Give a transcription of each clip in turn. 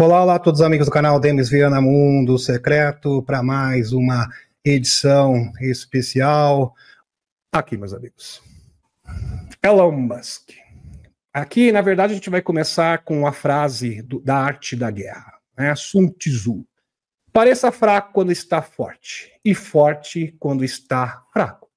Olá, olá a todos os amigos do canal Denis Viana Mundo Secreto para mais uma edição especial. Aqui, meus amigos. Elon Musk. Aqui, na verdade, a gente vai começar com a frase da arte da guerra, né? Sun Tzu. Pareça fraco quando está forte e forte quando está fraco.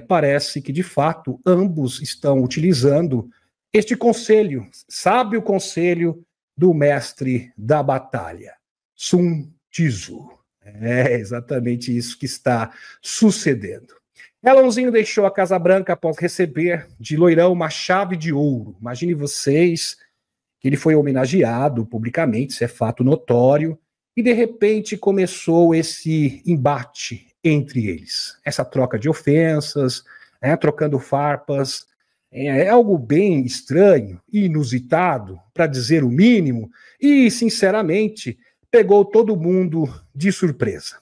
Parece que, de fato, ambos estão utilizando este conselho, sábio conselho do mestre da batalha, Sun Tzu. É exatamente isso que está sucedendo. Elonzinho deixou a Casa Branca após receber de Loirão uma chave de ouro. Imagine vocês que ele foi homenageado publicamente, isso é fato notório, e de repente começou esse embate entre eles. Essa troca de ofensas, trocando farpas. É algo bem estranho, inusitado, para dizer o mínimo, e, sinceramente, pegou todo mundo de surpresa.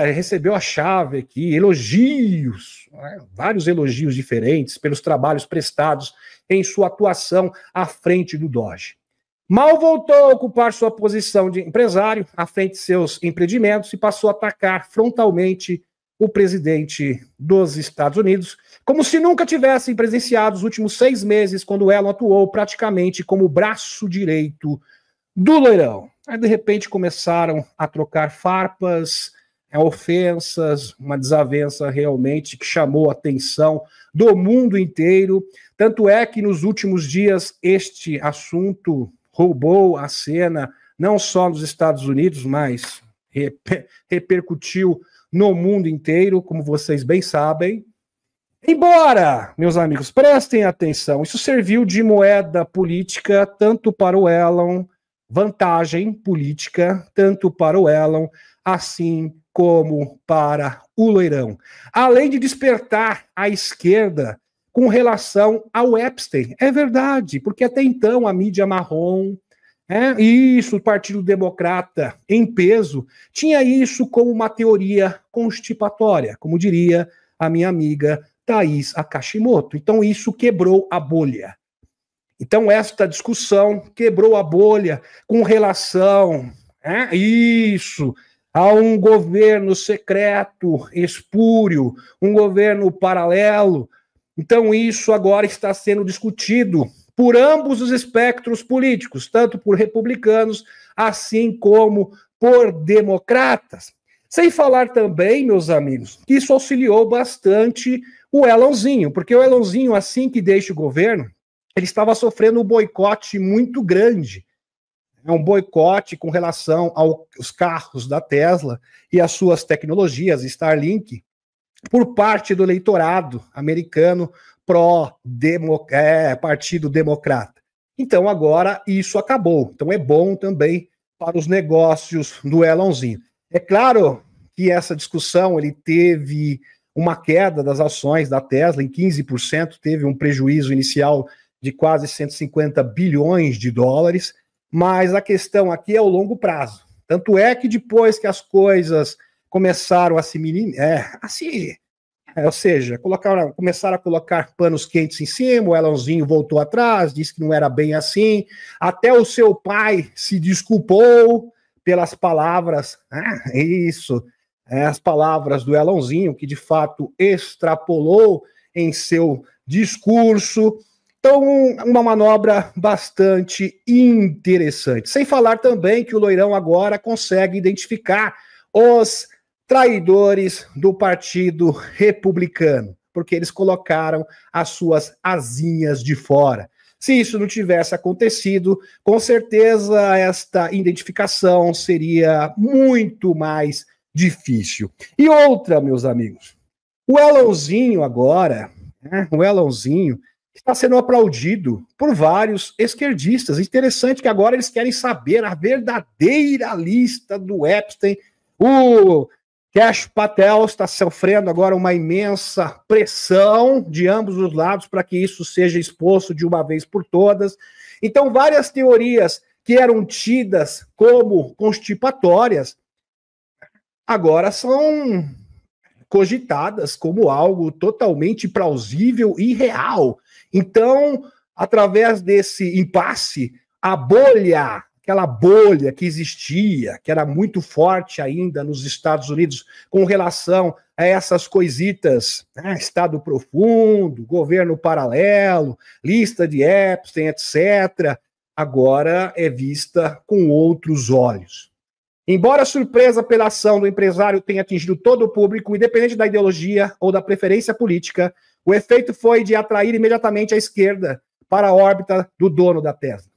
Recebeu a chave aqui, elogios, vários elogios diferentes pelos trabalhos prestados em sua atuação à frente do Doge. Mal voltou a ocupar sua posição de empresário à frente de seus empreendimentos e passou a atacar frontalmente o presidente dos Estados Unidos, como se nunca tivessem presenciado os últimos 6 meses, quando Elon atuou praticamente como o braço direito do Loirão. Aí, de repente, começaram a trocar farpas, ofensas, uma desavença realmente que chamou a atenção do mundo inteiro. Tanto é que, nos últimos dias, este assunto roubou a cena, não só nos Estados Unidos, mas repercutiu no mundo inteiro, como vocês bem sabem. Embora, meus amigos, prestem atenção, isso serviu de moeda política tanto para o Elon, vantagem política tanto para o Elon, assim como para o Loirão. Além de despertar a esquerda com relação ao Epstein. É verdade, porque até então a mídia marrom, o Partido Democrata em peso, tinha isso como uma teoria constipatória, como diria a minha amiga Thaís Akashimoto. Então isso quebrou a bolha. Então esta discussão quebrou a bolha com relação a um governo secreto, espúrio, um governo paralelo. Então isso agora está sendo discutido por ambos os espectros políticos, tanto por republicanos, assim como por democratas. Sem falar também, meus amigos, que isso auxiliou bastante o Elonzinho, porque o Elonzinho, assim que deixa o governo, ele estava sofrendo um boicote muito grande. Um boicote com relação aos carros da Tesla e às suas tecnologias, Starlink, por parte do eleitorado americano Partido Democrata. Então agora isso acabou. Então é bom também para os negócios do Elonzinho. É claro que essa discussão ele teve uma queda das ações da Tesla em 15%, teve um prejuízo inicial de quase 150 bilhões de dólares, mas a questão aqui é o longo prazo. Tanto é que depois que as coisas começaram a começaram a colocar panos quentes em cima, o Elonzinho voltou atrás, disse que não era bem assim, até o seu pai se desculpou pelas palavras, as palavras do Elonzinho, que de fato extrapolou em seu discurso. Então, uma manobra bastante interessante. Sem falar também que o Loirão agora consegue identificar os traidores do Partido Republicano, porque eles colocaram as suas asinhas de fora. Se isso não tivesse acontecido, com certeza esta identificação seria muito mais difícil. E outra, meus amigos, o Elonzinho agora, está sendo aplaudido por vários esquerdistas. Interessante que agora eles querem saber a verdadeira lista do Epstein. O Kash Patel está sofrendo agora uma imensa pressão de ambos os lados para que isso seja exposto de uma vez por todas. Então, várias teorias que eram tidas como constipatórias agora são cogitadas como algo totalmente plausível e real. Então, através desse impasse, a bolha aquela bolha que existia, que era muito forte ainda nos Estados Unidos com relação a essas coisitas, né? Estado profundo, governo paralelo, lista de Epstein, etc., agora é vista com outros olhos. Embora a surpresa pela ação do empresário tenha atingido todo o público, independente da ideologia ou da preferência política, o efeito foi de atrair imediatamente a esquerda para a órbita do dono da Tesla.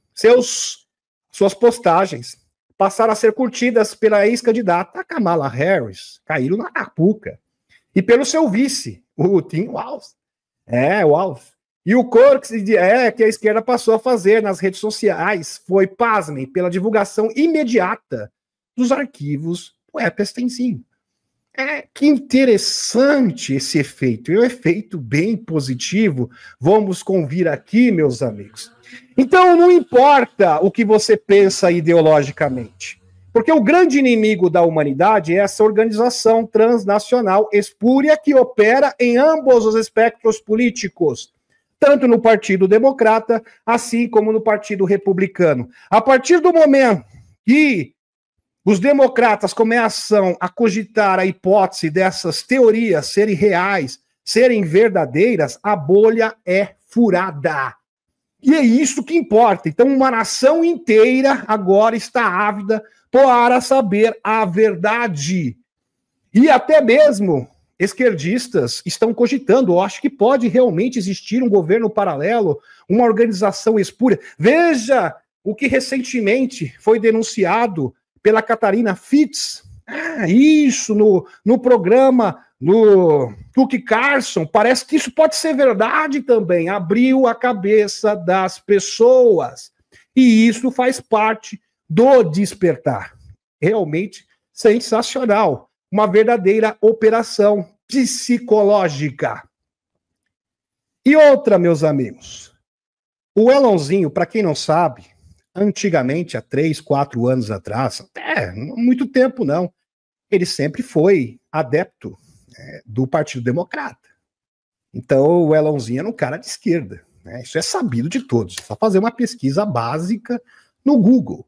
Suas postagens passaram a ser curtidas pela ex-candidata Kamala Harris, caíram na arapuca, e pelo seu vice, o Tim Walz. Walz. E o coro que a esquerda passou a fazer nas redes sociais foi, pasmem, pela divulgação imediata dos arquivos do Epsteinzinho. Que interessante esse efeito, é um efeito bem positivo, vamos convir aqui, meus amigos. Então, não importa o que você pensa ideologicamente, porque o grande inimigo da humanidade é essa organização transnacional espúria que opera em ambos os espectros políticos, tanto no Partido Democrata, assim como no Partido Republicano. A partir do momento que os democratas começam a cogitar a hipótese dessas teorias serem reais, serem verdadeiras, a bolha é furada. E é isso que importa. Então, uma nação inteira agora está ávida para saber a verdade. E até mesmo esquerdistas estão cogitando, eu acho que pode realmente existir um governo paralelo, uma organização espúria. Veja o que recentemente foi denunciado pela Catarina Fitz, isso no programa, no Tucker Carlson, parece que isso pode ser verdade também, abriu a cabeça das pessoas, e isso faz parte do despertar, realmente sensacional, uma verdadeira operação psicológica. E outra, meus amigos, o Elonzinho, para quem não sabe, antigamente, há 3, 4 anos atrás, não muito tempo não, ele sempre foi adepto do Partido Democrata. Então, o Elonzinho era um cara de esquerda. Isso é sabido de todos. É só fazer uma pesquisa básica no Google.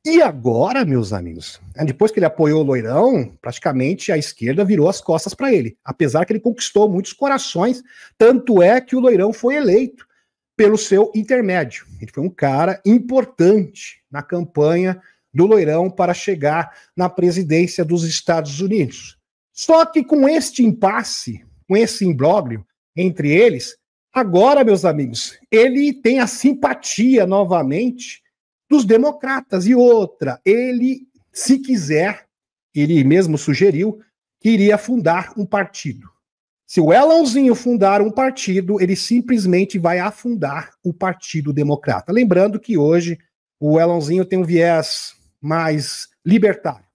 E agora, meus amigos, depois que ele apoiou o Loirão, praticamente a esquerda virou as costas para ele. Apesar que ele conquistou muitos corações, tanto é que o Loirão foi eleito pelo seu intermédio. Ele foi um cara importante na campanha do Loirão para chegar na presidência dos Estados Unidos. Só que com este impasse, com esse imbróglio entre eles, agora, meus amigos, ele tem a simpatia novamente dos democratas. E outra, ele, se quiser, ele mesmo sugeriu que iria fundar um partido. Se o Elonzinho fundar um partido, ele simplesmente vai afundar o Partido Democrata. Lembrando que hoje o Elonzinho tem um viés mais libertário,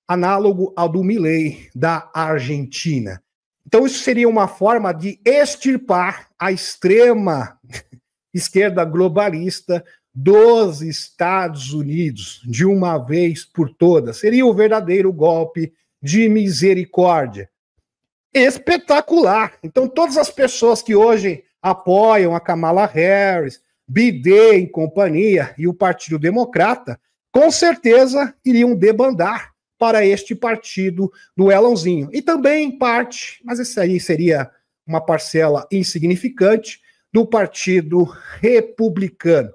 análogo ao do Milei da Argentina. Então isso seria uma forma de extirpar a extrema esquerda globalista dos Estados Unidos, de uma vez por todas. Seria o verdadeiro golpe de misericórdia. Espetacular. Então, todas as pessoas que hoje apoiam a Kamala Harris, Biden e companhia e o Partido Democrata, com certeza iriam debandar para este partido do Elonzinho. E também parte, mas esse aí seria uma parcela insignificante, do Partido Republicano.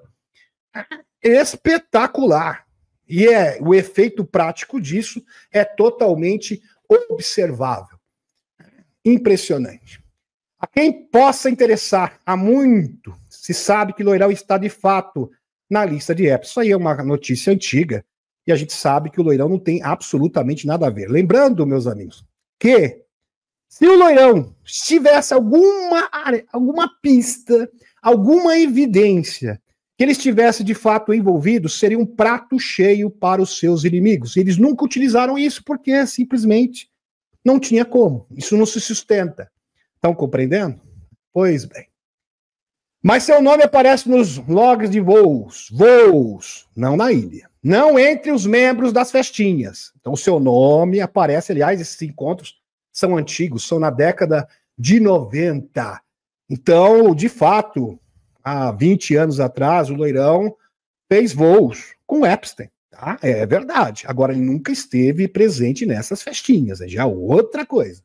Espetacular. E o efeito prático disso é totalmente observável. Impressionante. A quem possa interessar, há muito se sabe que Loirão está de fato na lista de Epstein. Isso aí é uma notícia antiga e a gente sabe que o Loirão não tem absolutamente nada a ver. Lembrando, meus amigos, que se o Loirão tivesse alguma pista, alguma evidência que ele estivesse de fato envolvido, seria um prato cheio para os seus inimigos. Eles nunca utilizaram isso porque simplesmente não tinha como. Isso não se sustenta. Estão compreendendo? Pois bem. Mas seu nome aparece nos logs de voos, não na ilha. Não entre os membros das festinhas. Então o seu nome aparece, aliás, esses encontros são antigos, são na década de 90. Então, de fato, há 20 anos atrás, o Loirão fez voos com Epstein, tá? É verdade. Agora, ele nunca esteve presente nessas festinhas, é já outra coisa.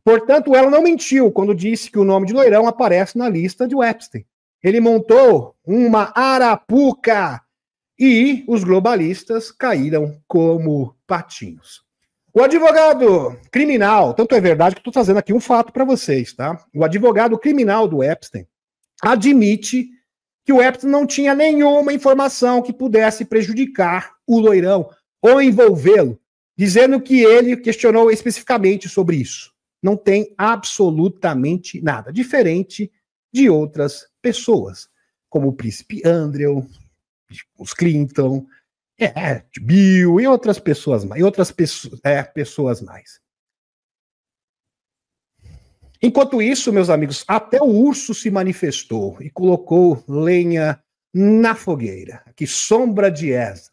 Portanto, ela não mentiu quando disse que o nome de loirão aparece na lista de Epstein. Ele montou uma arapuca e os globalistas caíram como patinhos. O advogado criminal, tanto é verdade que estou trazendo aqui um fato para vocês, tá? O advogado criminal do Epstein admite que o Epstein não tinha nenhuma informação que pudesse prejudicar o loirão ou envolvê-lo, dizendo que ele questionou especificamente sobre isso. Não tem absolutamente nada, diferente de outras pessoas, como o príncipe Andrew, os Clinton, Bill e outras pessoas mais, pessoas mais. Enquanto isso, meus amigos, até o urso se manifestou e colocou lenha na fogueira. Que sombra de asa.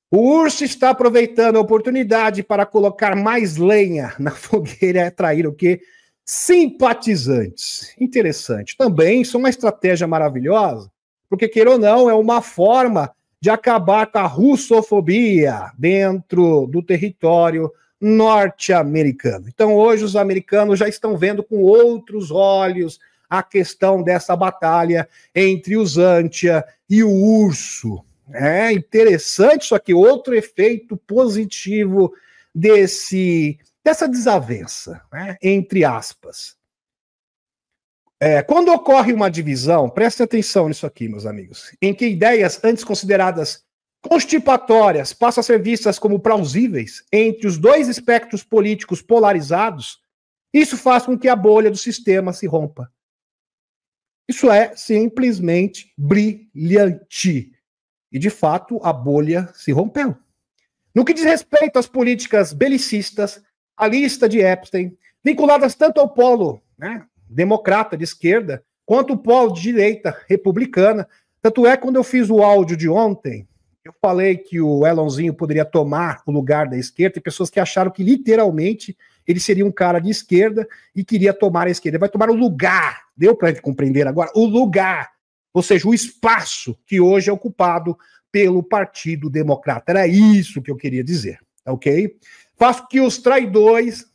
O urso está aproveitando a oportunidade para colocar mais lenha na fogueira e atrair o quê? Simpatizantes. Interessante. Também isso é uma estratégia maravilhosa, porque, queira ou não, é uma forma de acabar com a russofobia dentro do território norte-americano. Então, hoje, os americanos já estão vendo com outros olhos a questão dessa batalha entre os Antia e o urso. É interessante, só que outro efeito positivo dessa desavença, né, entre aspas. Quando ocorre uma divisão, prestem atenção nisso aqui, meus amigos, em que ideias antes consideradas constipatórias passam a ser vistas como plausíveis entre os dois espectros políticos polarizados, isso faz com que a bolha do sistema se rompa. Isso é simplesmente brilhante. E, de fato, a bolha se rompeu. No que diz respeito às políticas belicistas, a lista de Epstein, vinculadas tanto ao polo, né, democrata de esquerda, quanto o polo de direita republicana, tanto é quando eu fiz o áudio de ontem, eu falei que o Elonzinho poderia tomar o lugar da esquerda, e pessoas que acharam que literalmente ele seria um cara de esquerda e queria tomar a esquerda. Ele vai tomar o lugar, deu para gente compreender agora, o lugar, ou seja, o espaço que hoje é ocupado pelo Partido Democrata. Era isso que eu queria dizer, ok? Faço que os traidores,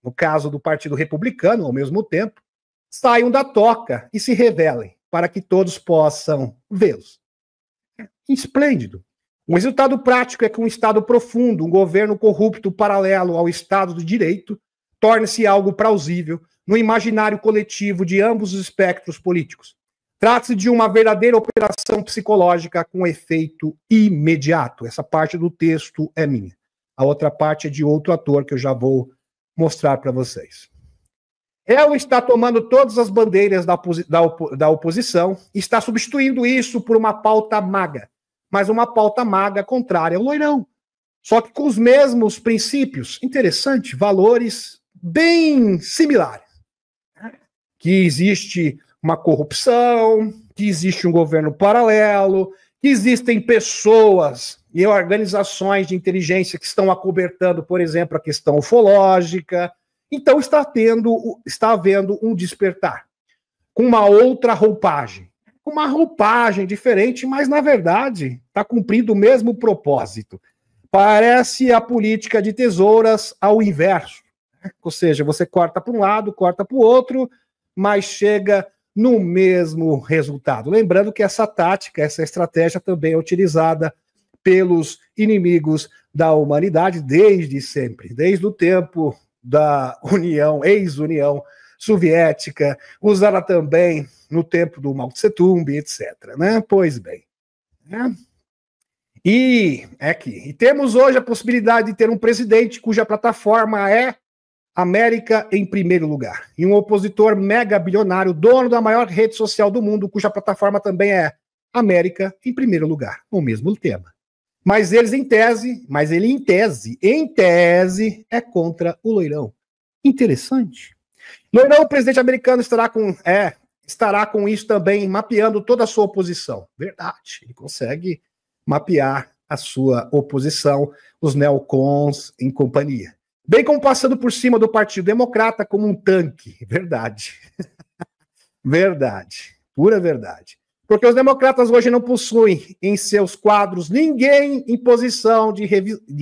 no caso do Partido Republicano, ao mesmo tempo, saiam da toca e se revelem, para que todos possam vê-los. Esplêndido. O resultado prático é que um Estado profundo, um governo corrupto paralelo ao Estado de Direito, torne-se algo plausível no imaginário coletivo de ambos os espectros políticos. Trata-se de uma verdadeira operação psicológica com efeito imediato. Essa parte do texto é minha. A outra parte é de outro ator que eu já vou mostrar para vocês. Ela está tomando todas as bandeiras da oposição e está substituindo isso por uma pauta maga, mas uma pauta maga contrária ao loirão. Só que com os mesmos princípios, interessante, valores bem similares. Que existe uma corrupção, que existe um governo paralelo, que existem pessoas e organizações de inteligência que estão acobertando, por exemplo, a questão ufológica. Então está havendo um despertar, com uma outra roupagem. Uma roupagem diferente, mas na verdade está cumprindo o mesmo propósito. Parece a política de tesouras ao inverso. Ou seja, você corta para um lado, corta para o outro, mas chega no mesmo resultado. Lembrando que essa tática, essa estratégia também é utilizada pelos inimigos da humanidade desde sempre, desde o tempo da União, ex-União Soviética, usada também no tempo do Mao Tse-tung, etc. Né? Pois bem. Né? E temos hoje a possibilidade de ter um presidente cuja plataforma é América em primeiro lugar. E um opositor mega bilionário, dono da maior rede social do mundo, cuja plataforma também é América em primeiro lugar, o mesmo tema. Mas ele em tese, é contra o loirão. Interessante. Loirão, o presidente americano estará com isso também, mapeando toda a sua oposição. Verdade, ele consegue mapear a sua oposição, os neocons em companhia. Bem como passando por cima do Partido Democrata como um tanque. Verdade. Verdade. Pura verdade. Porque os democratas hoje não possuem em seus quadros ninguém em posição de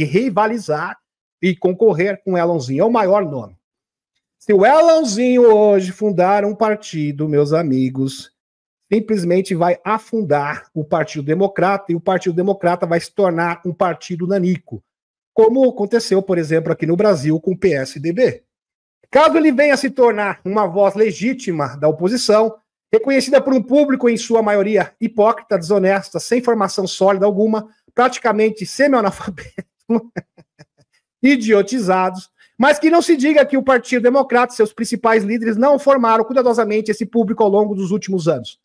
rivalizar e concorrer com o Elonzinho. É o maior nome. Se o Elonzinho hoje fundar um partido, meus amigos, simplesmente vai afundar o Partido Democrata, e o Partido Democrata vai se tornar um partido nanico, como aconteceu, por exemplo, aqui no Brasil com o PSDB. Caso ele venha a se tornar uma voz legítima da oposição, reconhecida por um público, em sua maioria, hipócrita, desonesta, sem formação sólida alguma, praticamente semi-analfabeto, idiotizados, mas que não se diga que o Partido Democrata e seus principais líderes não formaram cuidadosamente esse público ao longo dos últimos anos.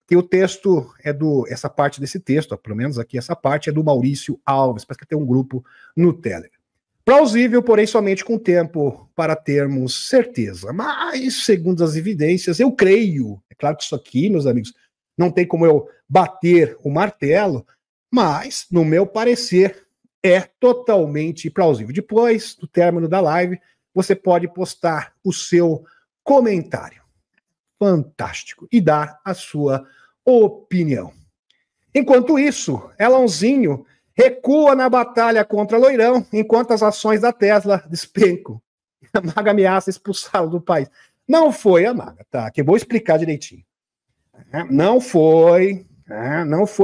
Que o texto é essa parte desse texto, pelo menos aqui essa parte, é do Maurício Alves, parece que tem um grupo no Telegram. Plausível, porém somente com tempo para termos certeza. Mas, segundo as evidências, eu creio, é claro que isso aqui, meus amigos, não tem como eu bater o martelo, mas, no meu parecer, é totalmente plausível. Depois do término da live, você pode postar o seu comentário. Fantástico. E dar a sua opinião. Enquanto isso, Elonzinho recua na batalha contra Loirão, enquanto as ações da Tesla despencam. A Maga ameaça expulsá-lo do país. Não foi a Maga, tá? Que eu vou explicar direitinho. Não foi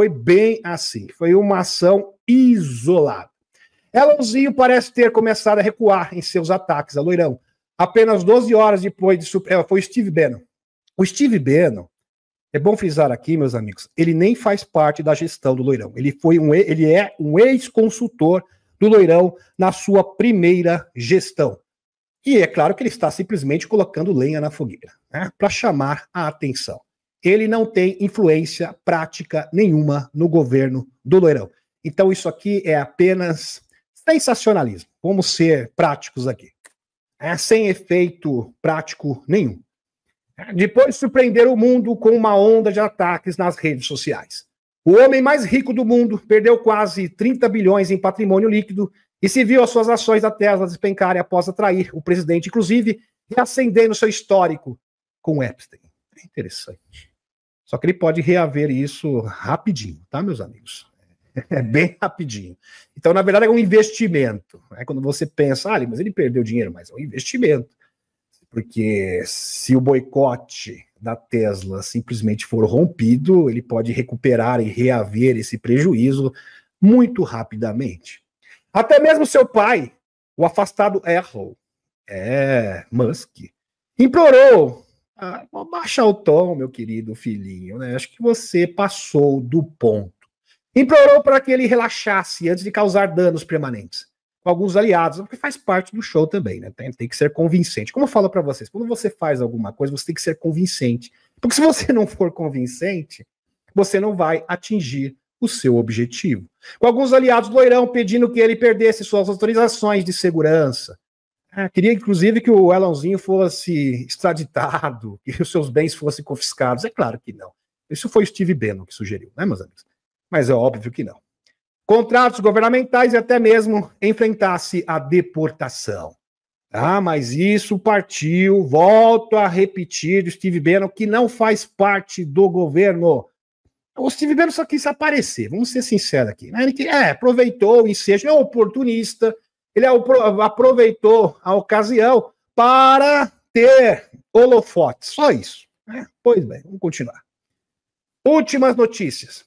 bem assim. Foi uma ação isolada. Elonzinho parece ter começado a recuar em seus ataques a Loirão. Apenas 12 horas depois de... Foi Steve Bannon. O Steve Bannon, é bom frisar aqui, meus amigos, ele nem faz parte da gestão do Loirão. Ele é um ex-consultor do Loirão na sua primeira gestão. E é claro que ele está simplesmente colocando lenha na fogueira, né, para chamar a atenção. Ele não tem influência prática nenhuma no governo do Loirão. Então isso aqui é apenas sensacionalismo. Vamos ser práticos aqui. Sem efeito prático nenhum. Depois de surpreender o mundo com uma onda de ataques nas redes sociais. O homem mais rico do mundo perdeu quase 30 bilhões em patrimônio líquido e se viu as suas ações da Tesla despencarem após atrair o presidente, inclusive reacendendo seu histórico com Epstein. É interessante. Só que ele pode reaver isso rapidinho, tá, meus amigos? É bem rapidinho. Então, na verdade, é um investimento. Quando você pensa, mas ele perdeu dinheiro, mas é um investimento. Porque se o boicote da Tesla simplesmente for rompido, ele pode recuperar e reaver esse prejuízo muito rapidamente. Até mesmo seu pai, o afastado Elon Musk, implorou, baixa o tom, meu querido filhinho, né? Acho que você passou do ponto. Implorou para que ele relaxasse antes de causar danos permanentes. Com alguns aliados, porque faz parte do show também, né? Tem que ser convincente. Como eu falo para vocês, quando você faz alguma coisa, você tem que ser convincente. Porque se você não for convincente, você não vai atingir o seu objetivo. Com alguns aliados do Loirão pedindo que ele perdesse suas autorizações de segurança. Queria, inclusive, que o Elonzinho fosse extraditado, que os seus bens fossem confiscados. É claro que não. Isso foi o Steve Bannon que sugeriu, né, meus amigos? Mas é óbvio que não. Contratos governamentais e até mesmo enfrentasse a deportação. Mas isso partiu, volto a repetir, do Steve Bannon, que não faz parte do governo. O Steve Bannon só quis aparecer, vamos ser sinceros aqui. Né? Ele aproveitou o ensejo, é oportunista, ele aproveitou a ocasião para ter holofotes, só isso. Pois bem, vamos continuar. Últimas notícias.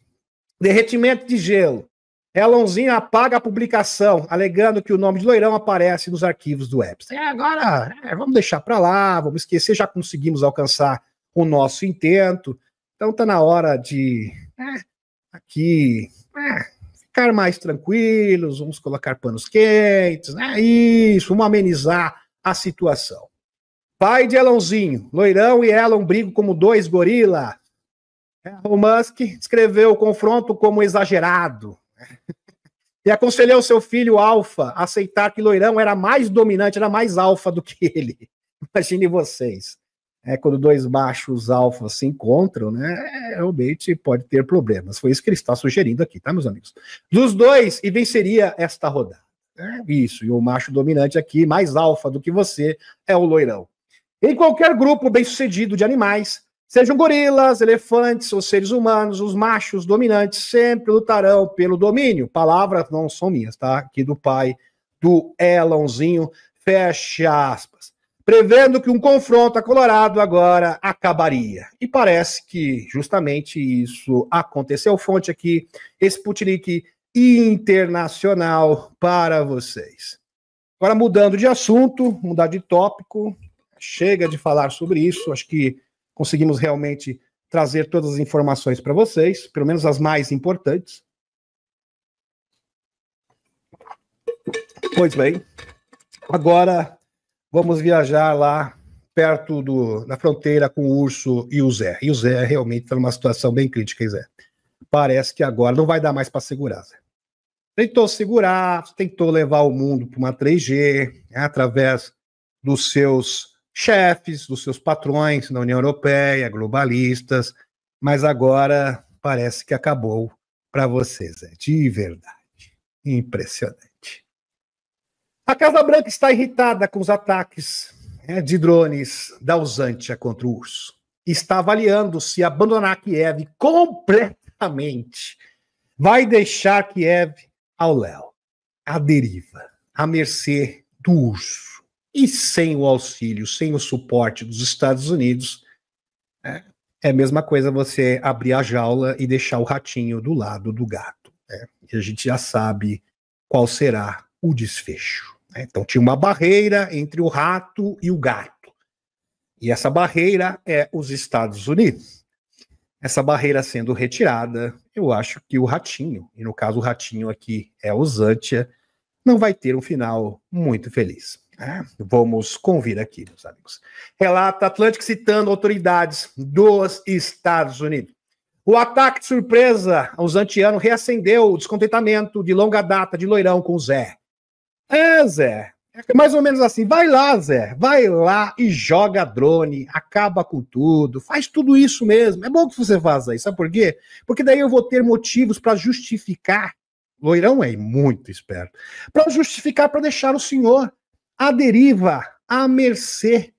Derretimento de gelo. Elonzinho apaga a publicação, alegando que o nome de Loirão aparece nos arquivos do Epstein. Agora, vamos deixar para lá, vamos esquecer, já conseguimos alcançar o nosso intento. Então tá na hora de ficar mais tranquilos, vamos colocar panos quentes, isso, vamos amenizar a situação. Pai de Elonzinho, Loirão e Elon brigam como dois gorilas. O Musk descreveu o confronto como exagerado. E aconselhou seu filho Alfa a aceitar que Loirão era mais dominante, era mais alfa do que ele. Imagine vocês. Quando dois machos alfa se encontram, né? Realmente pode ter problemas. Foi isso que ele está sugerindo aqui, tá, meus amigos? Dos dois, e venceria esta rodada. Isso, e o macho dominante aqui, mais alfa do que você, é o Loirão. Em qualquer grupo bem-sucedido de animais, Sejam gorilas, elefantes ou seres humanos, os machos dominantes sempre lutarão pelo domínio. Palavras não são minhas, tá? Aqui do pai do Elonzinho, fecha aspas. Prevendo que um confronto acolorado agora acabaria. E parece que justamente isso aconteceu. Fonte aqui, Sputnik Internacional para vocês. Agora, mudando de assunto, mudar de tópico, chega de falar sobre isso, acho que conseguimos realmente trazer todas as informações para vocês, pelo menos as mais importantes. Pois bem, agora vamos viajar lá perto da fronteira com o Urso e o Zé. E o Zé realmente está numa situação bem crítica, hein, Zé? Parece que agora não vai dar mais para segurar, Zé. Tentou segurar, tentou levar o mundo para uma 3G, né, através dos seus chefes, dos seus patrões na União Europeia, globalistas, mas agora parece que acabou para vocês, de verdade. Impressionante. A Casa Branca está irritada com os ataques de drones da Usantia contra o urso. Está avaliando se abandonar Kiev completamente vai deixar Kiev ao léu, à deriva, à mercê do urso. E sem o auxílio, sem o suporte dos Estados Unidos, é a mesma coisa você abrir a jaula e deixar o ratinho do lado do gato. E a gente já sabe qual será o desfecho. Então tinha uma barreira entre o rato e o gato. E essa barreira é os Estados Unidos. Essa barreira sendo retirada, eu acho que o ratinho, e no caso o ratinho aqui é o Usantia, não vai ter um final muito feliz. Vamos convir aqui, meus amigos. Relata Atlântico citando autoridades dos Estados Unidos. O ataque de surpresa usantiano reacendeu o descontentamento de longa data de Loirão com o Zé. Zé, é mais ou menos assim. Vai lá, Zé, vai lá e joga drone, acaba com tudo, faz tudo isso mesmo. É bom que você faça isso, sabe por quê? Porque daí eu vou ter motivos para justificar. Loirão é muito esperto. Para justificar, para deixar o senhor à deriva, à mercê,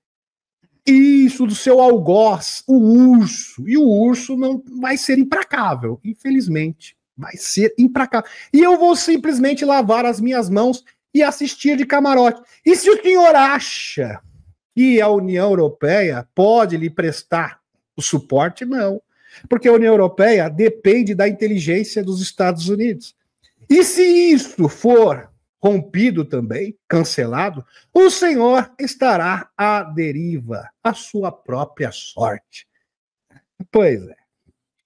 isso do seu algoz, o urso. E o urso não vai ser implacável, infelizmente. Vai ser implacável. E eu vou simplesmente lavar as minhas mãos e assistir de camarote. E se o senhor acha que a União Europeia pode lhe prestar o suporte, não. Porque a União Europeia depende da inteligência dos Estados Unidos. E se isso for rompido também, cancelado, o senhor estará à deriva, à sua própria sorte. Pois é.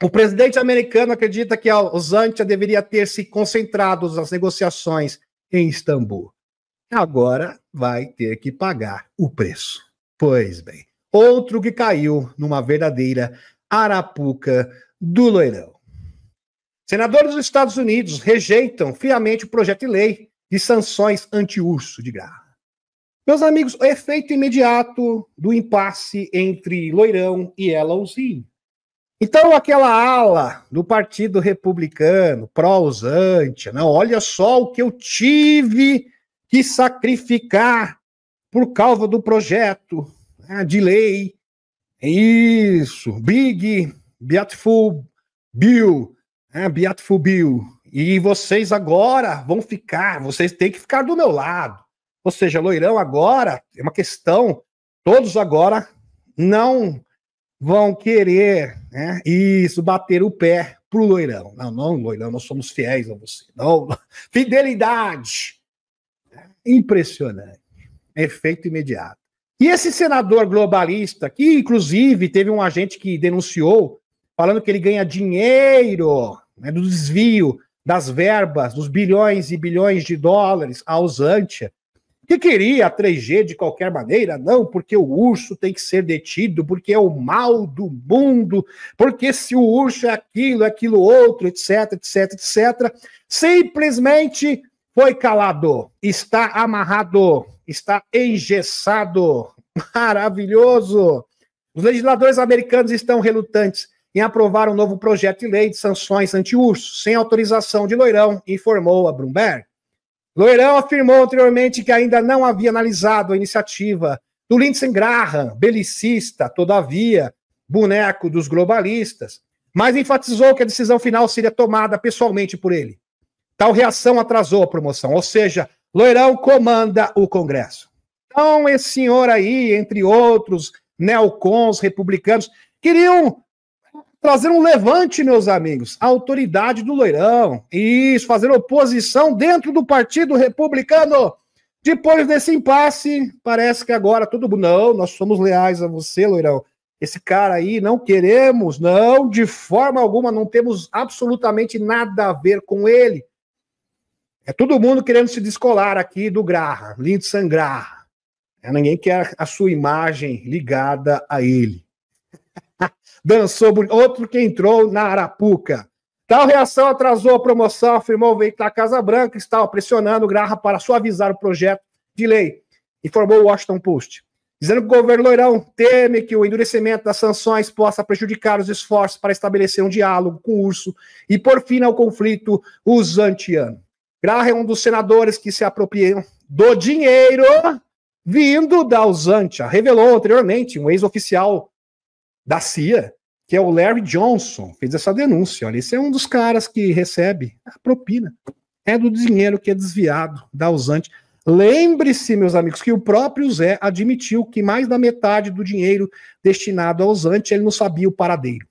O presidente americano acredita que a Usantia deveria ter se concentrado nas negociações em Istambul. Agora vai ter que pagar o preço. Pois bem. Outro que caiu numa verdadeira arapuca do Loirão. Senadores dos Estados Unidos rejeitam friamente o projeto de lei de sanções anti-urso de Graham. Meus amigos, o efeito imediato do impasse entre Loirão e Elonzinho. Então, aquela ala do Partido Republicano, pró-Usantia, não, olha só o que eu tive que sacrificar por causa do projeto de lei. Isso, Big Beautiful Bill, Beautiful Bill. E vocês agora vocês têm que ficar do meu lado. Ou seja, Loirão agora, é uma questão, todos agora não vão querer, bater o pé pro Loirão. Não, Loirão, nós somos fiéis a você. Não, fidelidade. Impressionante. Efeito imediato. E esse senador globalista, que inclusive teve um agente que denunciou, falando que ele ganha dinheiro do desvio das verbas, dos bilhões e bilhões de dólares à Usantia, que queria a 3G de qualquer maneira, não, porque o urso tem que ser detido, porque é o mal do mundo, porque se o urso é aquilo outro, etc, etc, etc, simplesmente foi calado, está amarrado, está engessado, maravilhoso. Os legisladores americanos estão relutantes em aprovar um novo projeto de lei de sanções anti-urso, sem autorização de Loirão, informou a Bloomberg. Loirão afirmou anteriormente que ainda não havia analisado a iniciativa do Lindsey Graham, belicista, todavia, boneco dos globalistas, mas enfatizou que a decisão final seria tomada pessoalmente por ele. Tal reação atrasou a promoção, ou seja, Loirão comanda o Congresso. Então, esse senhor aí, entre outros neocons republicanos, queriam trazer um levante, meus amigos, a autoridade do Loirão. Isso, fazer oposição dentro do Partido Republicano. Depois desse impasse, parece que agora todo mundo, não, nós somos leais a você, Loirão. Esse cara aí não queremos, não, de forma alguma, não temos absolutamente nada a ver com ele. É todo mundo querendo se descolar aqui do Graham, Lindsey Graham. Ninguém quer a sua imagem ligada a ele. Dançou, outro que entrou na Arapuca. Tal reação atrasou a promoção, afirmou o veículo da Casa Branca, que estava pressionando o Graham para suavizar o projeto de lei, informou o Washington Post. Dizendo que o governo Loirão teme que o endurecimento das sanções possa prejudicar os esforços para estabelecer um diálogo com o urso e pôr fim ao conflito usantiano. Graham é um dos senadores que se apropriam do dinheiro vindo da Usantia. Revelou anteriormente um ex-oficial da CIA, que é o Larry Johnson, fez essa denúncia. Olha, esse é um dos caras que recebe a propina. É do dinheiro que é desviado da Usantia. Lembre-se, meus amigos, que o próprio Zé admitiu que mais da metade do dinheiro destinado à Usantia ele não sabia o paradeiro.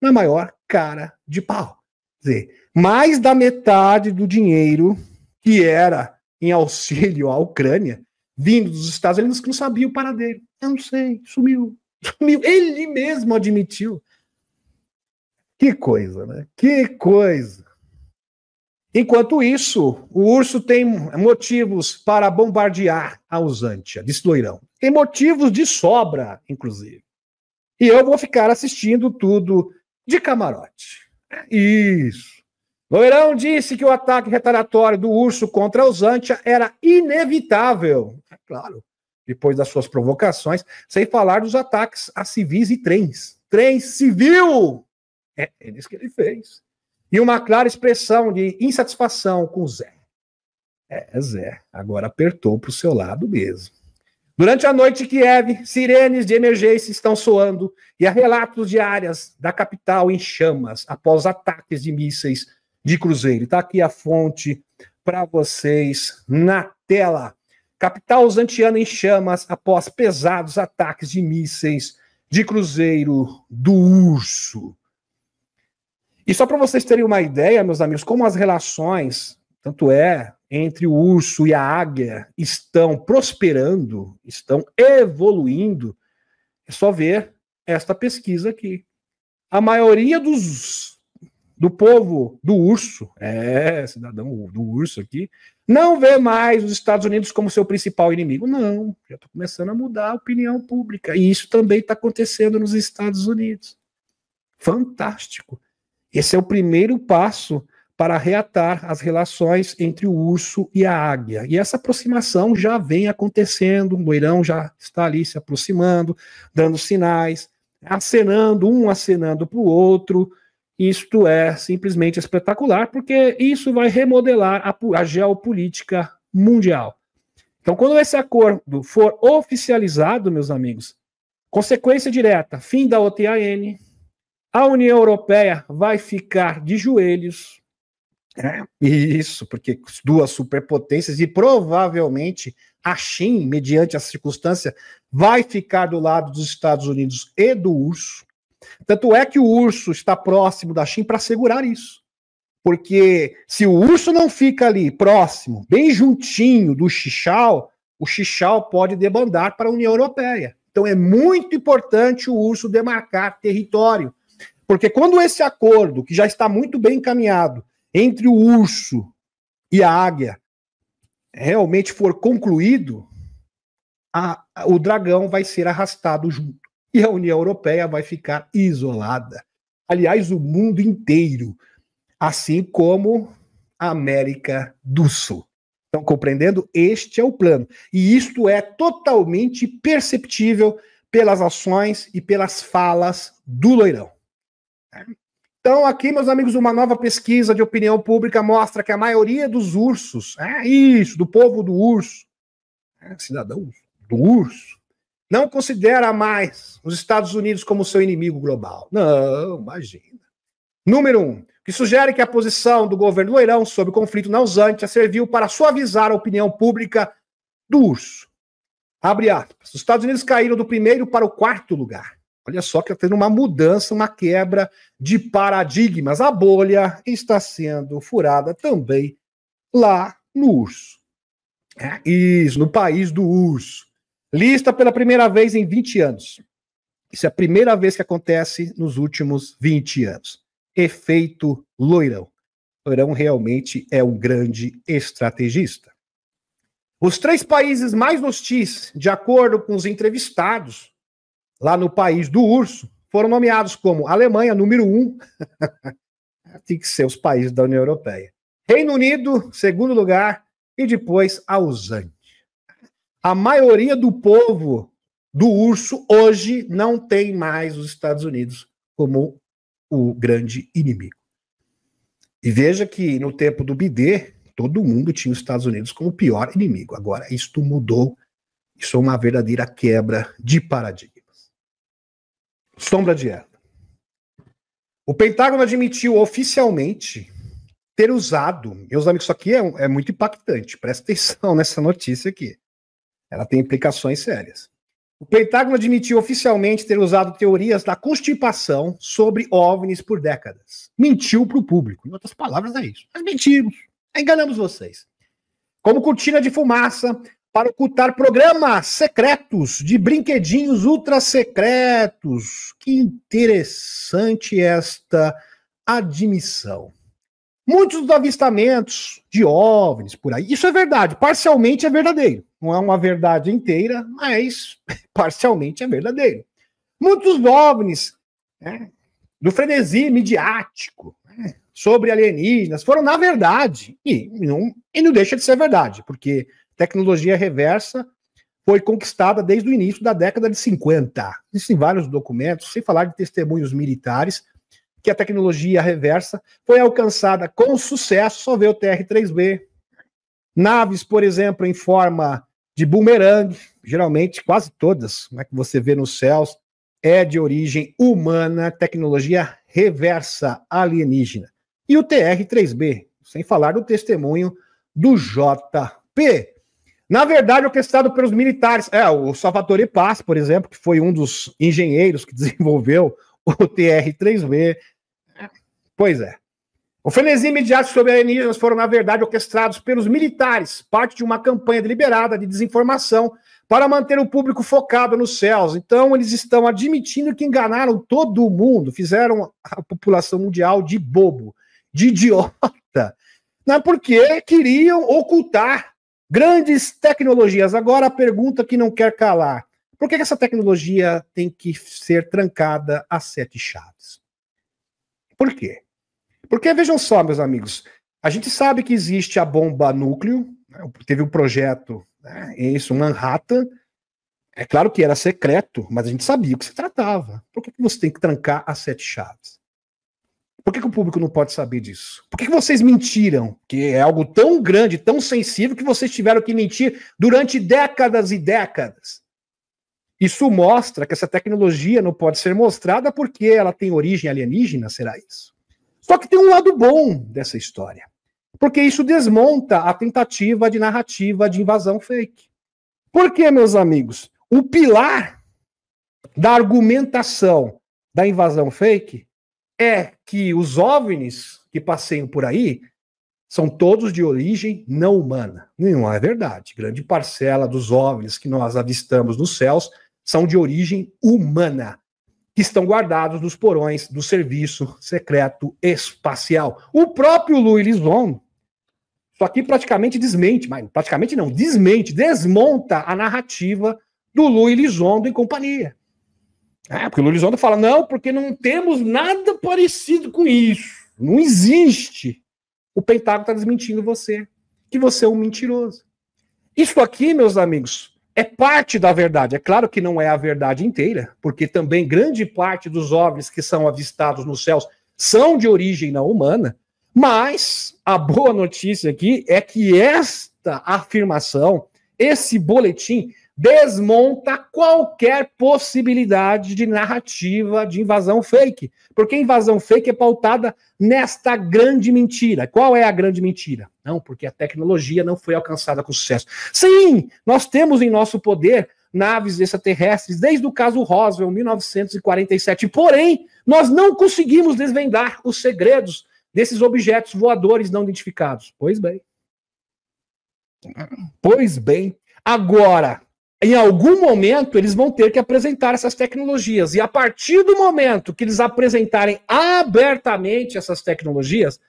Na maior cara de pau. Quer dizer, mais da metade do dinheiro que era em auxílio à Ucrânia, vindo dos Estados Unidos, que não sabia o paradeiro. Eu não sei, sumiu. Ele mesmo admitiu. Que coisa, né? Que coisa. Enquanto isso, o urso tem motivos para bombardear a Usantia, disse Loirão. Tem motivos de sobra, inclusive. E eu vou ficar assistindo tudo de camarote. Isso. Loirão disse que o ataque retaliatório do urso contra a Usantia era inevitável. É claro. Depois das suas provocações, sem falar dos ataques a civis e trens. Trem civil! É isso que ele fez. E uma clara expressão de insatisfação com o Zé. Zé, agora apertou para o seu lado mesmo. Durante a noite em Kiev, sirenes de emergência estão soando e há relatos de áreas da capital em chamas após ataques de mísseis de cruzeiro. Está aqui a fonte para vocês na tela. Capital usantiana em chamas após pesados ataques de mísseis de cruzeiro do urso. E só para vocês terem uma ideia, meus amigos, como as relações, tanto entre o urso e a águia, estão prosperando, estão evoluindo, é só ver esta pesquisa aqui. A maioria do povo do urso, cidadão do urso aqui, não vê mais os Estados Unidos como seu principal inimigo. Não, já está começando a mudar a opinião pública. E isso também está acontecendo nos Estados Unidos. Fantástico. Esse é o primeiro passo para reatar as relações entre o urso e a águia. E essa aproximação já vem acontecendo, o Loirão já está ali se aproximando, dando sinais, acenando para o outro. Isto é simplesmente espetacular, porque isso vai remodelar a geopolítica mundial. Então, quando esse acordo for oficializado, meus amigos, consequência direta, fim da OTAN, a União Europeia vai ficar de joelhos. Isso, porque duas superpotências e provavelmente a China, mediante a circunstância, vai ficar do lado dos Estados Unidos e do urso. Tanto é que o urso está próximo da China para segurar isso. Porque se o urso não fica ali próximo, bem juntinho do Xichao, o Xichao pode debandar para a União Europeia. Então é muito importante o urso demarcar território. Porque quando esse acordo, que já está muito bem encaminhado, entre o urso e a águia, realmente for concluído, o dragão vai ser arrastado junto. E a União Europeia vai ficar isolada. Aliás, o mundo inteiro, assim como a América do Sul. Estão compreendendo? Este é o plano. E isto é totalmente perceptível pelas ações e pelas falas do Loirão. Então, aqui, meus amigos, uma nova pesquisa de opinião pública mostra que a maioria dos ursos, do povo do urso, cidadãos do urso, não considera mais os Estados Unidos como seu inimigo global. Não, imagina. Número 1, que sugere que a posição do governo Loirão sobre o conflito na Usântia serviu para suavizar a opinião pública do urso. Abre aspas. Os Estados Unidos caíram do 1º para o 4º lugar. Olha só que está tendo uma mudança, uma quebra de paradigmas. A bolha está sendo furada também lá no urso. Isso, no país do urso. Lista pela primeira vez em 20 anos. Isso é a primeira vez que acontece nos últimos 20 anos. Efeito Loirão. Loirão realmente é um grande estrategista. Os 3 países mais hostis, de acordo com os entrevistados, lá no país do urso, foram nomeados como Alemanha, número 1, tem que ser os países da União Europeia. Reino Unido, 2º lugar, e depois a Usântia. A maioria do povo do urso hoje não tem mais os Estados Unidos como o grande inimigo. E veja que no tempo do Bidê, todo mundo tinha os Estados Unidos como o pior inimigo. Agora, isto mudou. Isso é uma verdadeira quebra de paradigmas. Sombra de erva. O Pentágono admitiu oficialmente ter usado, meus amigos, isso aqui é muito impactante, presta atenção nessa notícia aqui. Ela tem implicações sérias. O Pentágono admitiu oficialmente ter usado teorias da constipação sobre OVNIs por décadas. Mentiu para o público. Em outras palavras, é isso. Nós mentimos. Enganamos vocês. Como cortina de fumaça para ocultar programas secretos de brinquedinhos ultra secretos. Que interessante esta admissão. Muitos dos avistamentos de OVNIs por aí, isso é verdade, parcialmente é verdadeiro. Não é uma verdade inteira, mas parcialmente é verdadeiro. Muitos OVNIs do frenesi midiático sobre alienígenas foram, na verdade, e não deixa de ser verdade, porque tecnologia reversa foi conquistada desde o início da década de 50. Existem vários documentos, sem falar de testemunhos militares, que a tecnologia reversa foi alcançada com sucesso, só vê o TR-3B. Naves, por exemplo, em forma de bumerangue, geralmente quase todas, que você vê nos céus, é de origem humana, tecnologia reversa alienígena. E o TR-3B, sem falar do testemunho do JP. Na verdade, orquestrado pelos militares. O Salvatore Paz, por exemplo, que foi um dos engenheiros que desenvolveu o TR-3B. Pois é. O frenesi midiático sobre alienígenas foram, na verdade, orquestrados pelos militares, parte de uma campanha deliberada de desinformação para manter o público focado nos céus. Então, eles estão admitindo que enganaram todo mundo, fizeram a população mundial de bobo, de idiota, porque queriam ocultar grandes tecnologias. Agora, a pergunta que não quer calar: por que essa tecnologia tem que ser trancada a 7 chaves? Por quê? Porque, vejam só, meus amigos, a gente sabe que existe a bomba núcleo, teve um projeto, isso, Manhattan, é claro que era secreto, mas a gente sabia o que se tratava. Por que você tem que trancar as 7 chaves? Por que o público não pode saber disso? Por que vocês mentiram? Que é algo tão grande, tão sensível, que vocês tiveram que mentir durante décadas e décadas. Isso mostra que essa tecnologia não pode ser mostrada porque ela tem origem alienígena, será isso? Só que tem um lado bom dessa história, porque isso desmonta a tentativa de narrativa de invasão fake. Por quê, meus amigos? O pilar da argumentação da invasão fake é que os OVNIs que passeiam por aí são todos de origem não humana. Não é verdade. Grande parcela dos OVNIs que nós avistamos nos céus são de origem humana, que estão guardados nos porões do Serviço Secreto Espacial. O próprio Louis Elizondo, isso aqui praticamente desmente, mas praticamente não, desmonta a narrativa do Louis Elizondo e companhia. Porque o Louis Elizondo fala, não, porque não temos nada parecido com isso. Não existe. O Pentágono está desmentindo você, que você é um mentiroso. Isso aqui, meus amigos, é parte da verdade. É claro que não é a verdade inteira, porque também grande parte dos OVNIs que são avistados nos céus são de origem não humana, mas a boa notícia aqui é que esta afirmação, esse boletim, desmonta qualquer possibilidade de narrativa de invasão fake. Porque a invasão fake é pautada nesta grande mentira. Qual é a grande mentira? Não, porque a tecnologia não foi alcançada com sucesso. Sim, nós temos em nosso poder naves extraterrestres desde o caso Roswell, 1947. Porém, nós não conseguimos desvendar os segredos desses objetos voadores não identificados. Pois bem. Agora, em algum momento, eles vão ter que apresentar essas tecnologias. E a partir do momento que eles apresentarem abertamente essas tecnologias,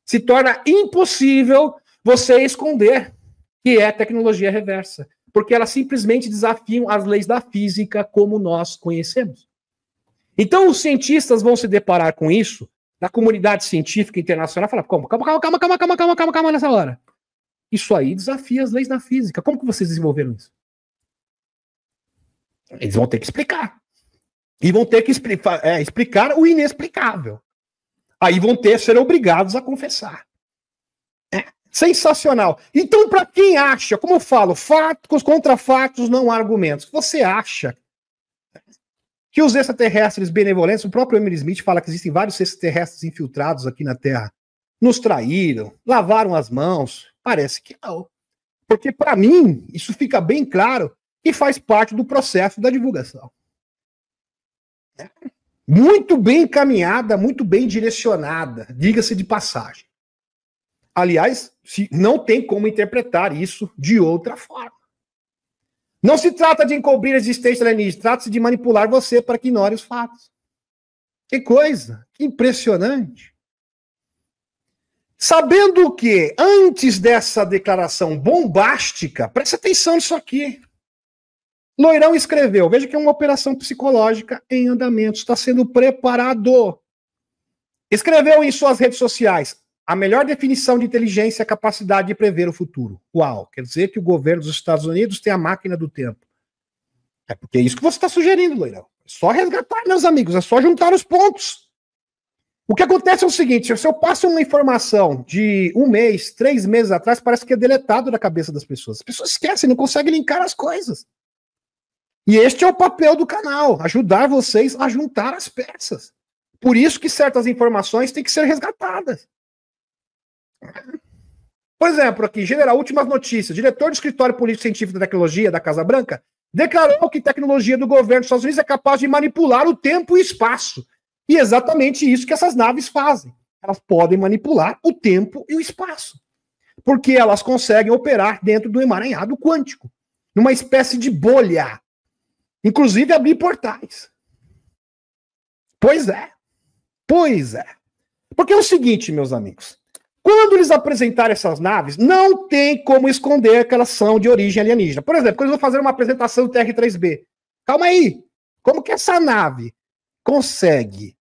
se torna impossível você esconder que é tecnologia reversa. Porque elas simplesmente desafiam as leis da física como nós conhecemos. Então, os cientistas vão se deparar com isso, na comunidade científica internacional, falar, calma nessa hora. Isso aí desafia as leis da física. Como que vocês desenvolveram isso? Eles vão ter que explicar. E vão ter que explicar o inexplicável. Aí vão ser obrigados a confessar. Sensacional. Então, para quem acha, como eu falo, fatos contra fatos, não há argumentos. Você acha que os extraterrestres benevolentes, o próprio Emily Smith fala que existem vários extraterrestres infiltrados aqui na Terra, nos traíram, lavaram as mãos? Parece que não. Porque, para mim, isso fica bem claro e faz parte do processo da divulgação. Muito bem encaminhada, muito bem direcionada, diga-se de passagem. Aliás, não tem como interpretar isso de outra forma. Não se trata de encobrir a existência alienígena, trata-se de manipular você para que ignore os fatos. Que coisa, que impressionante. Sabendo que, antes dessa declaração bombástica, preste atenção nisso aqui. Loirão escreveu, veja que é uma operação psicológica em andamento, está sendo preparado. Escreveu em suas redes sociais, a melhor definição de inteligência é a capacidade de prever o futuro. Uau, quer dizer que o governo dos Estados Unidos tem a máquina do tempo. É porque é isso que você está sugerindo, Loirão. É só resgatar, meus amigos, é só juntar os pontos. O que acontece é o seguinte, se eu passo uma informação de 1 mês, 3 meses atrás, parece que é deletado da cabeça das pessoas. As pessoas esquecem, não conseguem linkar as coisas. E este é o papel do canal, ajudar vocês a juntar as peças. Por isso que certas informações têm que ser resgatadas. Por exemplo, aqui, general, últimas notícias. Diretor do Escritório Político Científico da Tecnologia da Casa Branca declarou que tecnologia do governo dos Estados Unidos é capaz de manipular o tempo e o espaço. E é exatamente isso que essas naves fazem. Elas podem manipular o tempo e o espaço. Porque elas conseguem operar dentro do emaranhado quântico. Numa espécie de bolha. Inclusive abrir portais. Pois é. Pois é. Porque é o seguinte, meus amigos. Quando eles apresentarem essas naves, não tem como esconder que elas são de origem alienígena. Por exemplo, quando eles vão fazer uma apresentação do TR-3B. Calma aí. Como que essa nave consegue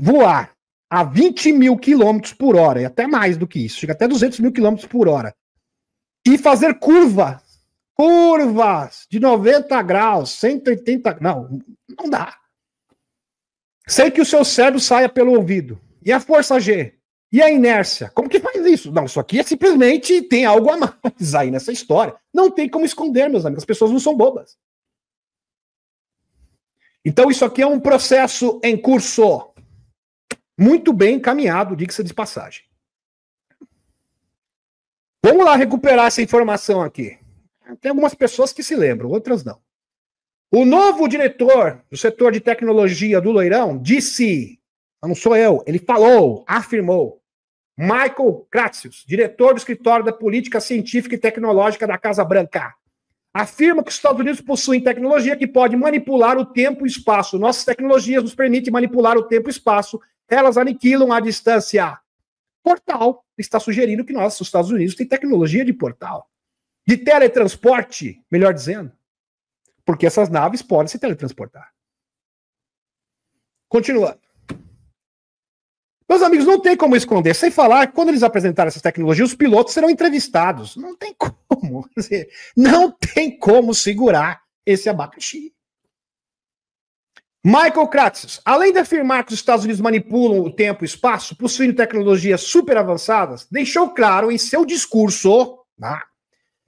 voar a 20 mil quilômetros por hora, e até mais do que isso, chega até 200 mil quilômetros por hora, e fazer curvas de 90 graus, 180, não dá. Sem que o seu cérebro saia pelo ouvido. E a força G? E a inércia? Como que faz isso? Não, isso aqui é simplesmente tem algo a mais aí nessa história. Não tem como esconder, meus amigos, as pessoas não são bobas. Então isso aqui é um processo em curso. Muito bem encaminhado, diga-se de passagem. Vamos lá recuperar essa informação aqui. Tem algumas pessoas que se lembram, outras não. O novo diretor do setor de tecnologia do Loirão disse, não sou eu, ele falou, afirmou, Michael Kratzius, diretor do escritório da política científica e tecnológica da Casa Branca, afirma que os Estados Unidos possuem tecnologia que pode manipular o tempo e o espaço. Nossas tecnologias nos permitem manipular o tempo e o espaço. Elas aniquilam a distância. Portal está sugerindo que nós, os Estados Unidos, tem tecnologia de portal. De teletransporte, melhor dizendo. Porque essas naves podem se teletransportar. Continuando. Meus amigos, não tem como esconder. Sem falar que quando eles apresentarem essas tecnologias, os pilotos serão entrevistados. Não tem como. Não tem como segurar esse abacaxi. Michael Kratzius, além de afirmar que os Estados Unidos manipulam o tempo e o espaço, possuindo tecnologias super avançadas, deixou claro em seu discurso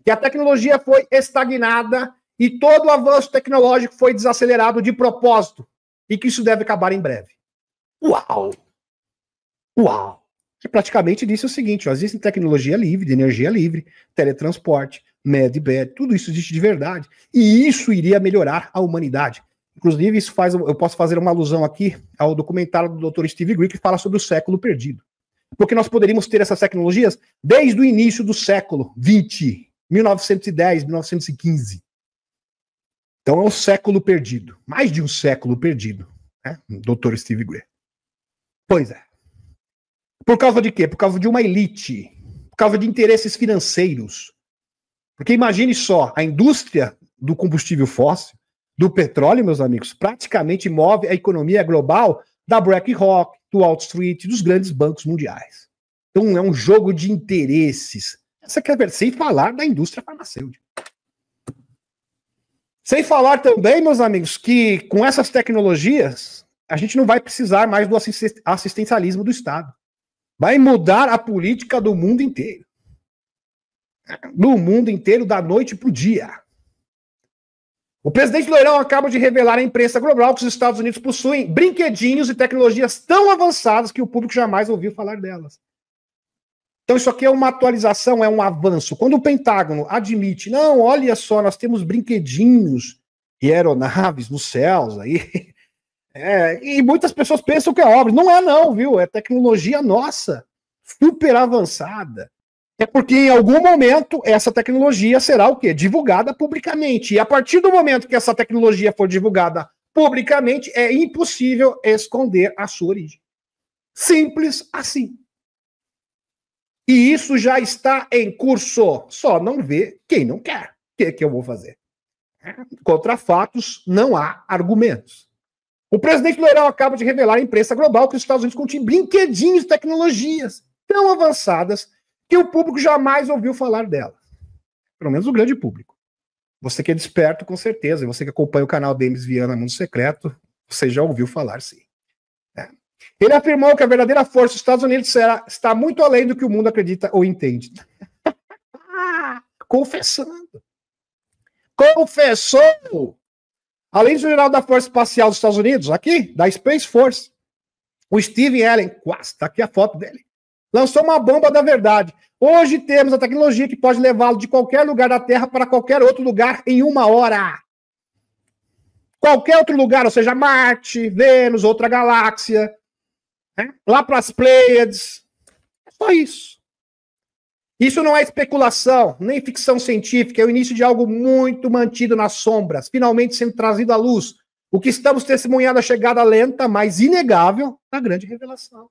que a tecnologia foi estagnada e todo o avanço tecnológico foi desacelerado de propósito, e que isso deve acabar em breve. Uau! Uau! Que praticamente disse o seguinte, ó, existe tecnologia livre, de energia livre, teletransporte, medbed, tudo isso existe de verdade, e isso iria melhorar a humanidade. Inclusive, isso faz, eu posso fazer uma alusão aqui ao documentário do Dr. Steve Greer, que fala sobre o século perdido. Porque nós poderíamos ter essas tecnologias desde o início do século XX, 1910, 1915. Então é um século perdido, mais de um século perdido, né? Dr. Steve Greer. Pois é. Por causa de quê? Por causa de uma elite, por causa de interesses financeiros. Porque imagine só, a indústria do combustível fóssil, do petróleo, meus amigos, praticamente move a economia global da BlackRock, do Wall Street, dos grandes bancos mundiais. Então é um jogo de interesses. Essa quer ver, sem falar da indústria farmacêutica. Sem falar também, meus amigos, que com essas tecnologias, a gente não vai precisar mais do assistencialismo do Estado. Vai mudar a política do mundo inteiro. Do mundo inteiro, da noite para o dia. O presidente Loirão acaba de revelar à imprensa global que os Estados Unidos possuem brinquedinhos e tecnologias tão avançadas que o público jamais ouviu falar delas. Então isso aqui é uma atualização, é um avanço. Quando o Pentágono admite, não, olha só, nós temos brinquedinhos e aeronaves nos céus aí, e muitas pessoas pensam que é obra. Não é não, viu? É tecnologia nossa, super avançada. É porque em algum momento essa tecnologia será o quê? Divulgada publicamente. E a partir do momento que essa tecnologia for divulgada publicamente, é impossível esconder a sua origem. Simples assim. E isso já está em curso. Só não vê quem não quer. O que eu vou fazer? Contra fatos, não há argumentos. O presidente Loirão acaba de revelar à imprensa global que os Estados Unidos contêm brinquedinhos de tecnologias tão avançadas que o público jamais ouviu falar delas. Pelo menos o grande público. Você que é desperto, com certeza. E você que acompanha o canal Demis Viana Mundo Secreto, você já ouviu falar, sim. Ele afirmou que a verdadeira força dos Estados Unidos está muito além do que o mundo acredita ou entende. Confessando. Confessou! Além do general da Força Espacial dos Estados Unidos, aqui, da Space Force, o Steve Allen, quase, está aqui a foto dele, lançou uma bomba da verdade. Hoje temos a tecnologia que pode levá-lo de qualquer lugar da Terra para qualquer outro lugar em 1 hora. Qualquer outro lugar, ou seja, Marte, Vênus, outra galáxia, né? Lá para as Pleiades. É só isso. Isso não é especulação, nem ficção científica, é o início de algo muito mantido nas sombras, finalmente sendo trazido à luz. O que estamos testemunhando é a chegada lenta, mas inegável, da grande revelação.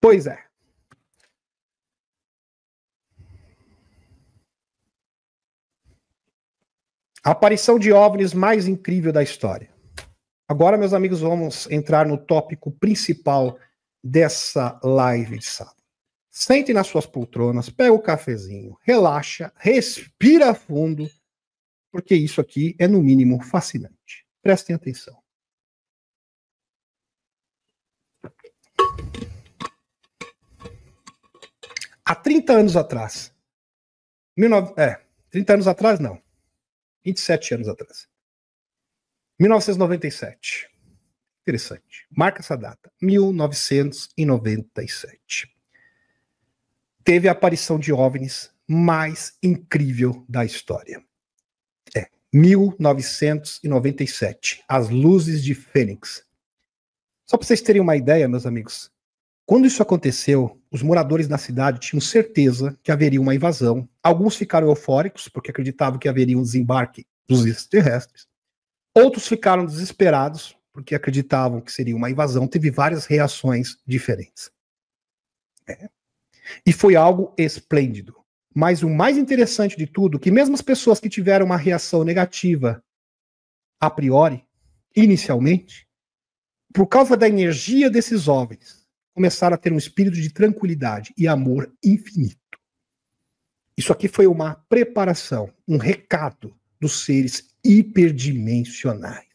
Pois é. A aparição de OVNIs mais incrível da história. Agora, meus amigos, vamos entrar no tópico principal dessa live de sábado. Sente nas suas poltronas, pega o cafezinho, relaxa, respira fundo, porque isso aqui é, no mínimo, fascinante. Prestem atenção. Há 30 anos atrás, 30 anos atrás não, 27 anos atrás, 1997, interessante, marca essa data, 1997, teve a aparição de OVNIs mais incrível da história. 1997, as luzes de Fênix. Só para vocês terem uma ideia, meus amigos, quando isso aconteceu, os moradores da cidade tinham certeza que haveria uma invasão. Alguns ficaram eufóricos, porque acreditavam que haveria um desembarque dos extraterrestres. Outros ficaram desesperados, porque acreditavam que seria uma invasão. Teve várias reações diferentes. E foi algo esplêndido. Mas o mais interessante de tudo, que mesmo as pessoas que tiveram uma reação negativa a priori, inicialmente, por causa da energia desses OVNIs, começaram a ter um espírito de tranquilidade e amor infinito. Isso aqui foi uma preparação, um recado dos seres hiperdimensionais.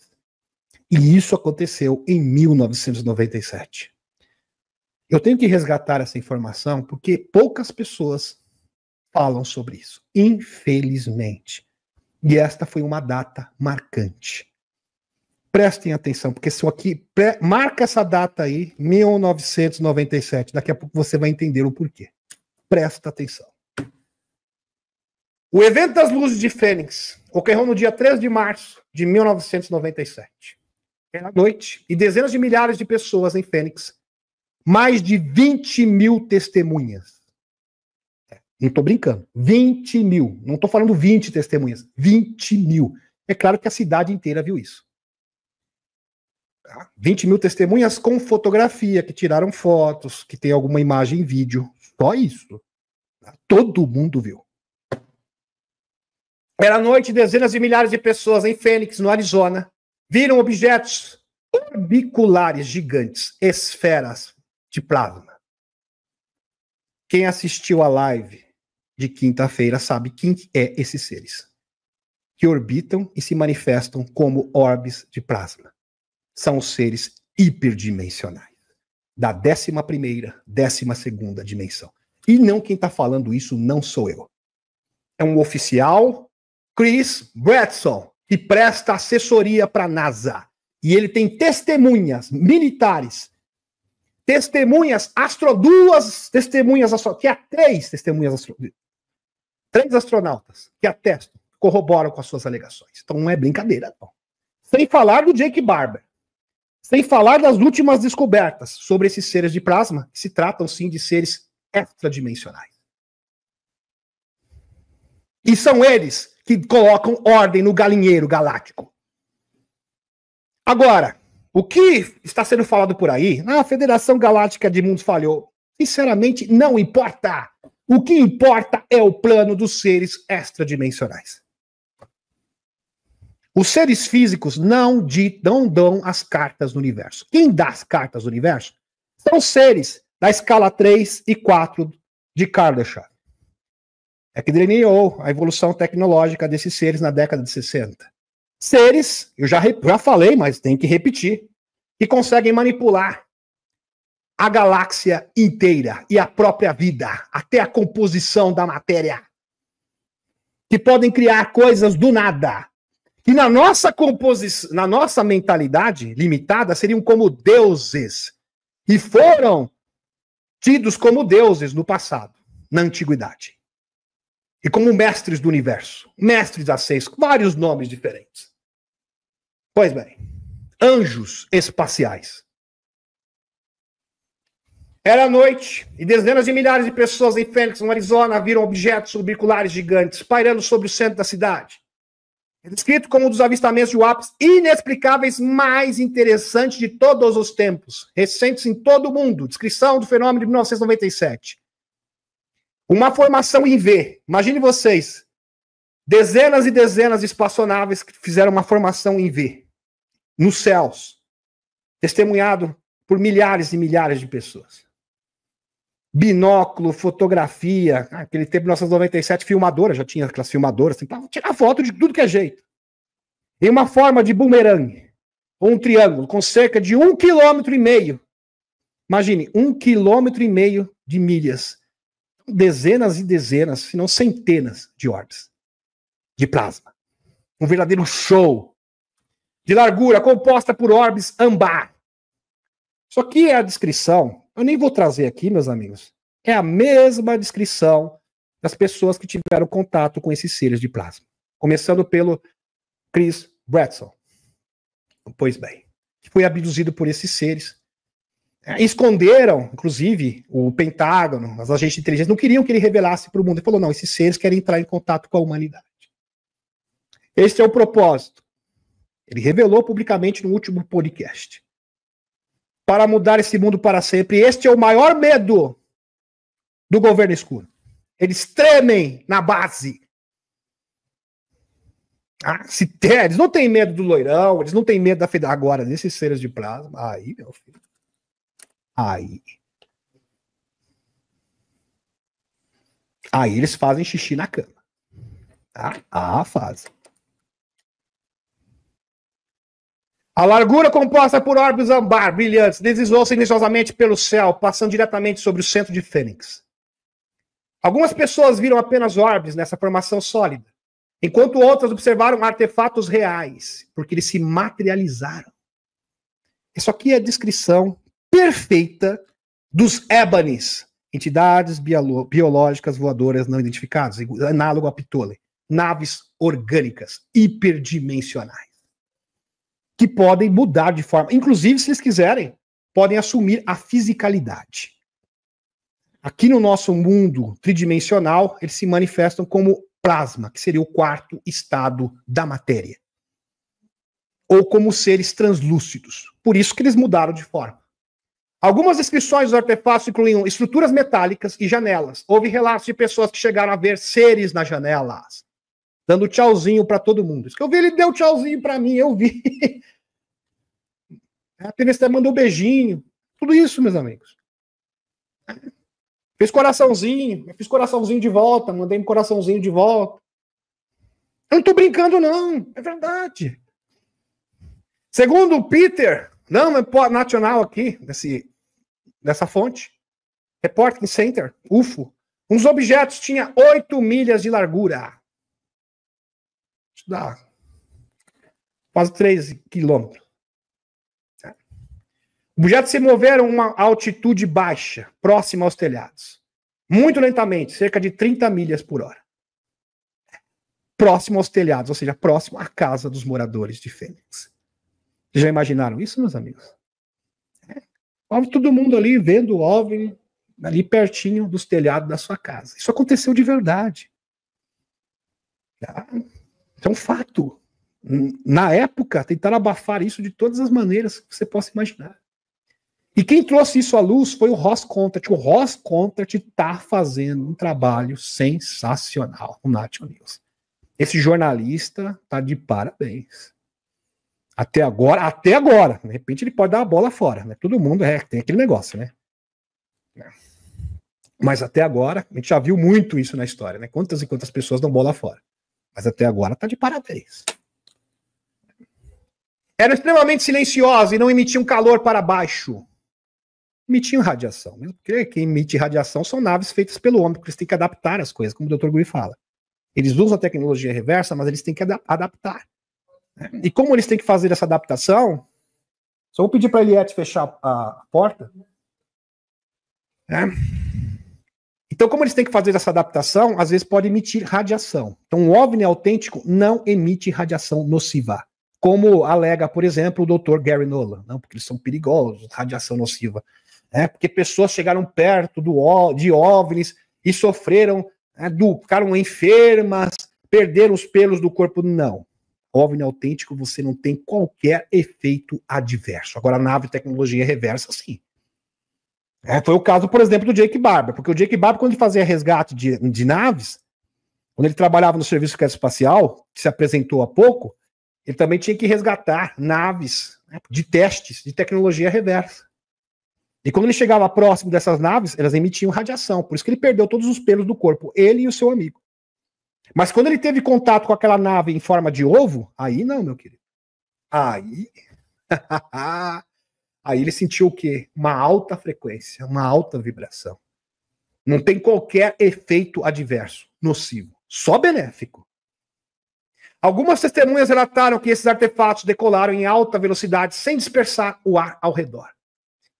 E isso aconteceu em 1997. Eu tenho que resgatar essa informação porque poucas pessoas falam sobre isso. Infelizmente. E esta foi uma data marcante. Prestem atenção, porque isso aqui, marca essa data aí, 1997. Daqui a pouco você vai entender o porquê. Presta atenção. O evento das luzes de Fênix ocorreu no dia 3 de março de 1997. Era noite e dezenas de milhares de pessoas em Fênix. Mais de 20 mil testemunhas. Não estou brincando. 20 mil. Não estou falando 20 testemunhas. 20 mil. É claro que a cidade inteira viu isso. 20 mil testemunhas com fotografia, que tiraram fotos, que tem alguma imagem em vídeo. Só isso. Todo mundo viu. Era noite, dezenas de milhares de pessoas em Phoenix, no Arizona, viram objetos orbiculares gigantes, esferas de plasma. Quem assistiu a live de quinta-feira sabe quem é esses seres, que orbitam e se manifestam como orbes de plasma. São os seres hiperdimensionais, da 11ª, 12ª dimensão. E não quem está falando isso não sou eu. É um oficial, Chris Bredson, que presta assessoria para a NASA. E ele tem testemunhas militares, duas testemunhas, que há três astronautas que atestam, corroboram com as suas alegações. Então não é brincadeira, não. Sem falar do Jake Barber. Sem falar das últimas descobertas sobre esses seres de plasma, que se tratam sim de seres extradimensionais. E são eles que colocam ordem no galinheiro galáctico. Agora, o que está sendo falado por aí, a Federação Galáctica de Mundos falhou. Sinceramente, não importa. O que importa é o plano dos seres extradimensionais. Os seres físicos não dão as cartas do universo. Quem dá as cartas do universo são seres da escala 3 e 4 de Kardashev. É que delineou a evolução tecnológica desses seres na década de 60. Seres, eu já falei, mas tem que repetir, que conseguem manipular a galáxia inteira e a própria vida, até a composição da matéria. Que podem criar coisas do nada. Que na nossa composição, na nossa mentalidade limitada, seriam como deuses. E foram tidos como deuses no passado, na antiguidade. E como mestres do universo, mestres das seis, vários nomes diferentes. Pois bem, anjos espaciais. Era noite e dezenas de milhares de pessoas em Phoenix, no Arizona, viram objetos orbiculares gigantes pairando sobre o centro da cidade. É descrito como um dos avistamentos de UAPs inexplicáveis mais interessantes de todos os tempos, recentes em todo o mundo. Descrição do fenômeno de 1997. Uma formação em V. Imagine vocês, dezenas e dezenas de espaçonaves que fizeram uma formação em V, nos céus, testemunhado por milhares e milhares de pessoas. Binóculo, fotografia, aquele tempo, 1997, filmadora, já tinha aquelas filmadoras, tentava tirar foto de tudo que é jeito. Em uma forma de bumerangue, ou um triângulo, com cerca de 1,5 km. Imagine, 1,5 km de milhas. Dezenas e dezenas, se não centenas de orbes de plasma. Um verdadeiro show de largura composta por orbes âmbar. Só que a descrição, eu nem vou trazer aqui, meus amigos, é a mesma descrição das pessoas que tiveram contato com esses seres de plasma. Começando pelo Chris Bredson. Pois bem, que foi abduzido por esses seres. Esconderam, inclusive, o Pentágono, as agências de inteligência, não queriam que ele revelasse para o mundo. Ele falou, não, esses seres querem entrar em contato com a humanidade. Este é o propósito. Ele revelou publicamente no último podcast. Para mudar esse mundo para sempre. Este é o maior medo do governo escuro. Eles tremem na base. Eles não têm medo do loirão, eles não têm medo da federação. Agora, desses seres de plasma, aí, meu filho. Aí eles fazem xixi na cama. Tá? Fazem. A largura composta por orbes âmbar brilhantes deslizou silenciosamente pelo céu, passando diretamente sobre o centro de Fênix. Algumas pessoas viram apenas orbes nessa formação sólida, enquanto outras observaram artefatos reais, porque eles se materializaram. Isso aqui é a descrição perfeita dos Ebanis, entidades biológicas voadoras não identificadas, análogo a Ptolemy, naves orgânicas hiperdimensionais, que podem mudar de forma, inclusive, se eles quiserem, podem assumir a fisicalidade. Aqui no nosso mundo tridimensional, eles se manifestam como plasma, que seria o quarto estado da matéria. Ou como seres translúcidos. Por isso que eles mudaram de forma. Algumas descrições dos artefatos incluíam estruturas metálicas e janelas. Houve relatos de pessoas que chegaram a ver seres nas janelas, dando tchauzinho para todo mundo. Isso que eu vi, ele deu tchauzinho para mim, eu vi. A TV mandou um beijinho. Tudo isso, meus amigos. Fiz coraçãozinho, fiz coraçãozinho de volta, mandei um coraçãozinho de volta. Eu não tô brincando, não. É verdade. Segundo o Peter, não, é nacional aqui, dessa fonte, Reporting Center, UFO, um dos objetos tinha 8 milhas de largura. Isso dá quase 3 quilômetros. Objetos se moveram a uma altitude baixa, próxima aos telhados. Muito lentamente, cerca de 30 milhas por hora. Próximo aos telhados, ou seja, próximo à casa dos moradores de Fênix. Já imaginaram isso, meus amigos? Todo mundo ali vendo o OVNI ali pertinho dos telhados da sua casa. Isso aconteceu de verdade. É um fato. Na época, tentaram abafar isso de todas as maneiras que você possa imaginar. E quem trouxe isso à luz foi o Ross Contrat. O Ross Contrat está fazendo um trabalho sensacional no National News. Esse jornalista está de parabéns. Até agora. De repente ele pode dar a bola fora, né? Todo mundo tem aquele negócio, né? Mas até agora, a gente já viu muito isso na história, né? Quantas e quantas pessoas dão bola fora. Mas até agora está de parabéns. Eram extremamente silenciosos e não emitiam calor para baixo. Emitiam radiação. Mesmo porque quem emite radiação são naves feitas pelo homem, porque eles têm que adaptar as coisas, como o Dr. Gui fala. Eles usam a tecnologia reversa, mas eles têm que adaptar. E como eles têm que fazer essa adaptação, só vou pedir para a Eliette fechar a porta. Então, como eles têm que fazer essa adaptação, às vezes pode emitir radiação. Então, um OVNI autêntico não emite radiação nociva. Como alega, por exemplo, o Dr. Gary Nolan. Não, porque eles são perigosos, radiação nociva. Porque pessoas chegaram perto de OVNIs e sofreram, ficaram enfermas, perderam os pelos do corpo. Não. OVNI autêntico, você não tem qualquer efeito adverso. Agora, a nave tecnologia reversa, sim. Foi o caso, por exemplo, do Jake Barber, porque o Jake Barber, quando ele fazia resgate de naves, quando ele trabalhava no Serviço Espacial, que se apresentou há pouco, ele também tinha que resgatar naves de testes de tecnologia reversa. E quando ele chegava próximo dessas naves, elas emitiam radiação, por isso que ele perdeu todos os pelos do corpo, ele e o seu amigo. Mas quando ele teve contato com aquela nave em forma de ovo, aí não, meu querido. Aí ele sentiu o quê? Uma alta frequência, uma alta vibração. Não tem qualquer efeito adverso, nocivo, só benéfico. Algumas testemunhas relataram que esses artefatos decolaram em alta velocidade sem dispersar o ar ao redor,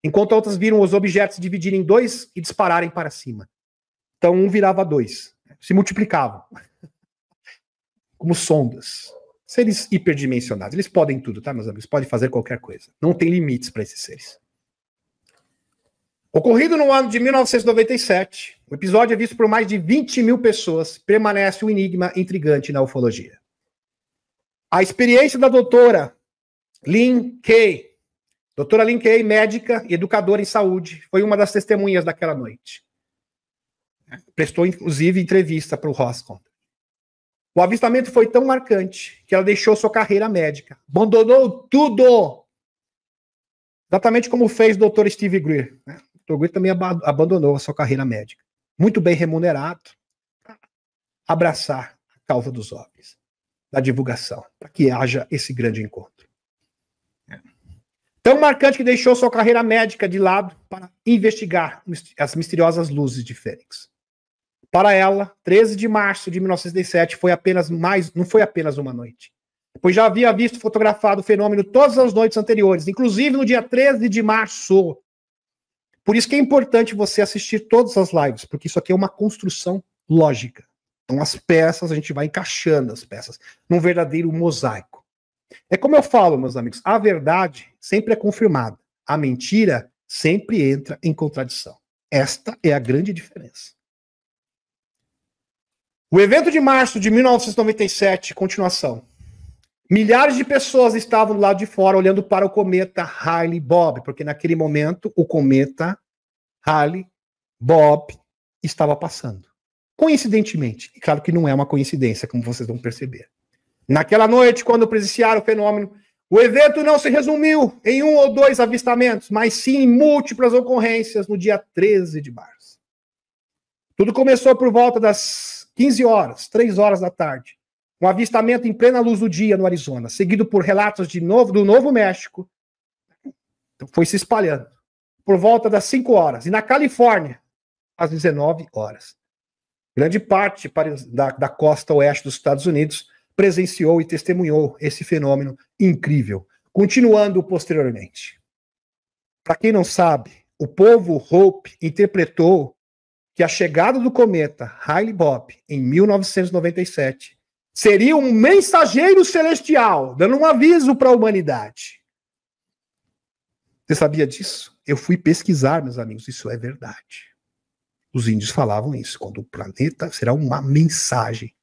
enquanto outras viram os objetos se dividirem em dois e dispararem para cima. Então um virava dois, se multiplicavam, como sondas. Seres hiperdimensionados. Eles podem tudo, tá, meus amigos? Podem fazer qualquer coisa. Não tem limites para esses seres. Ocorrido no ano de 1997, o episódio é visto por mais de 20 mil pessoas, permanece um enigma intrigante na ufologia. A experiência da doutora Lynn Kay, médica e educadora em saúde, foi uma das testemunhas daquela noite. Prestou, inclusive, entrevista para o Ross Contrat. O avistamento foi tão marcante que ela deixou sua carreira médica. Abandonou tudo. Exatamente como fez o Dr. Steve Greer. O Dr. Greer também abandonou a sua carreira médica. Muito bem remunerado. Abraçar a causa dos OVNIs. Da divulgação. Para que haja esse grande encontro. Tão marcante que deixou sua carreira médica de lado para investigar as misteriosas luzes de Fênix. Para ela, 13 de março de 1967 não foi apenas uma noite, pois já havia visto fotografado o fenômeno todas as noites anteriores, inclusive no dia 13 de março. Por isso que é importante você assistir todas as lives, porque isso aqui é uma construção lógica. Então as peças, a gente vai encaixando as peças num verdadeiro mosaico. É como eu falo, meus amigos, a verdade sempre é confirmada. A mentira sempre entra em contradição. Esta é a grande diferença. O evento de março de 1997, continuação. Milhares de pessoas estavam do lado de fora olhando para o cometa Halley-Bob, porque naquele momento o cometa Halley-Bob estava passando. Coincidentemente, e claro que não é uma coincidência, como vocês vão perceber. Naquela noite, quando presenciaram o fenômeno, o evento não se resumiu em 1 ou 2 avistamentos, mas sim em múltiplas ocorrências no dia 13 de março. Tudo começou por volta das 15 horas, 3 horas da tarde. Um avistamento em plena luz do dia no Arizona, seguido por relatos do Novo México. Então, foi se espalhando. Por volta das 5 horas. E na Califórnia, às 19 horas. Grande parte da costa oeste dos Estados Unidos presenciou e testemunhou esse fenômeno incrível, continuando posteriormente. Para quem não sabe, o povo Hope interpretou que a chegada do cometa Halley-Bob em 1997 seria um mensageiro celestial, dando um aviso para a humanidade. Você sabia disso? Eu fui pesquisar, meus amigos, isso é verdade. Os índios falavam isso, quando o planeta será uma mensagem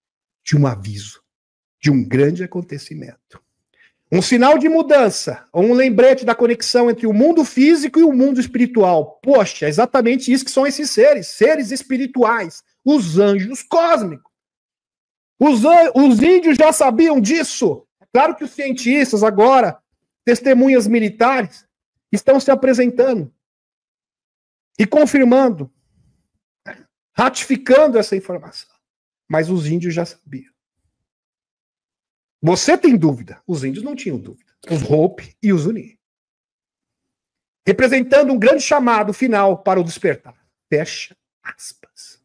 de um aviso, de um grande acontecimento. Um sinal de mudança, ou um lembrete da conexão entre o mundo físico e o mundo espiritual. Poxa, é exatamente isso que são esses seres espirituais, os anjos cósmicos. Os índios já sabiam disso. Claro que os cientistas agora, testemunhas militares, estão se apresentando e confirmando, ratificando essa informação. Mas os índios já sabiam. Você tem dúvida? Os índios não tinham dúvida. Os Hope e os Uni. Representando um grande chamado final para o despertar. Fecha aspas.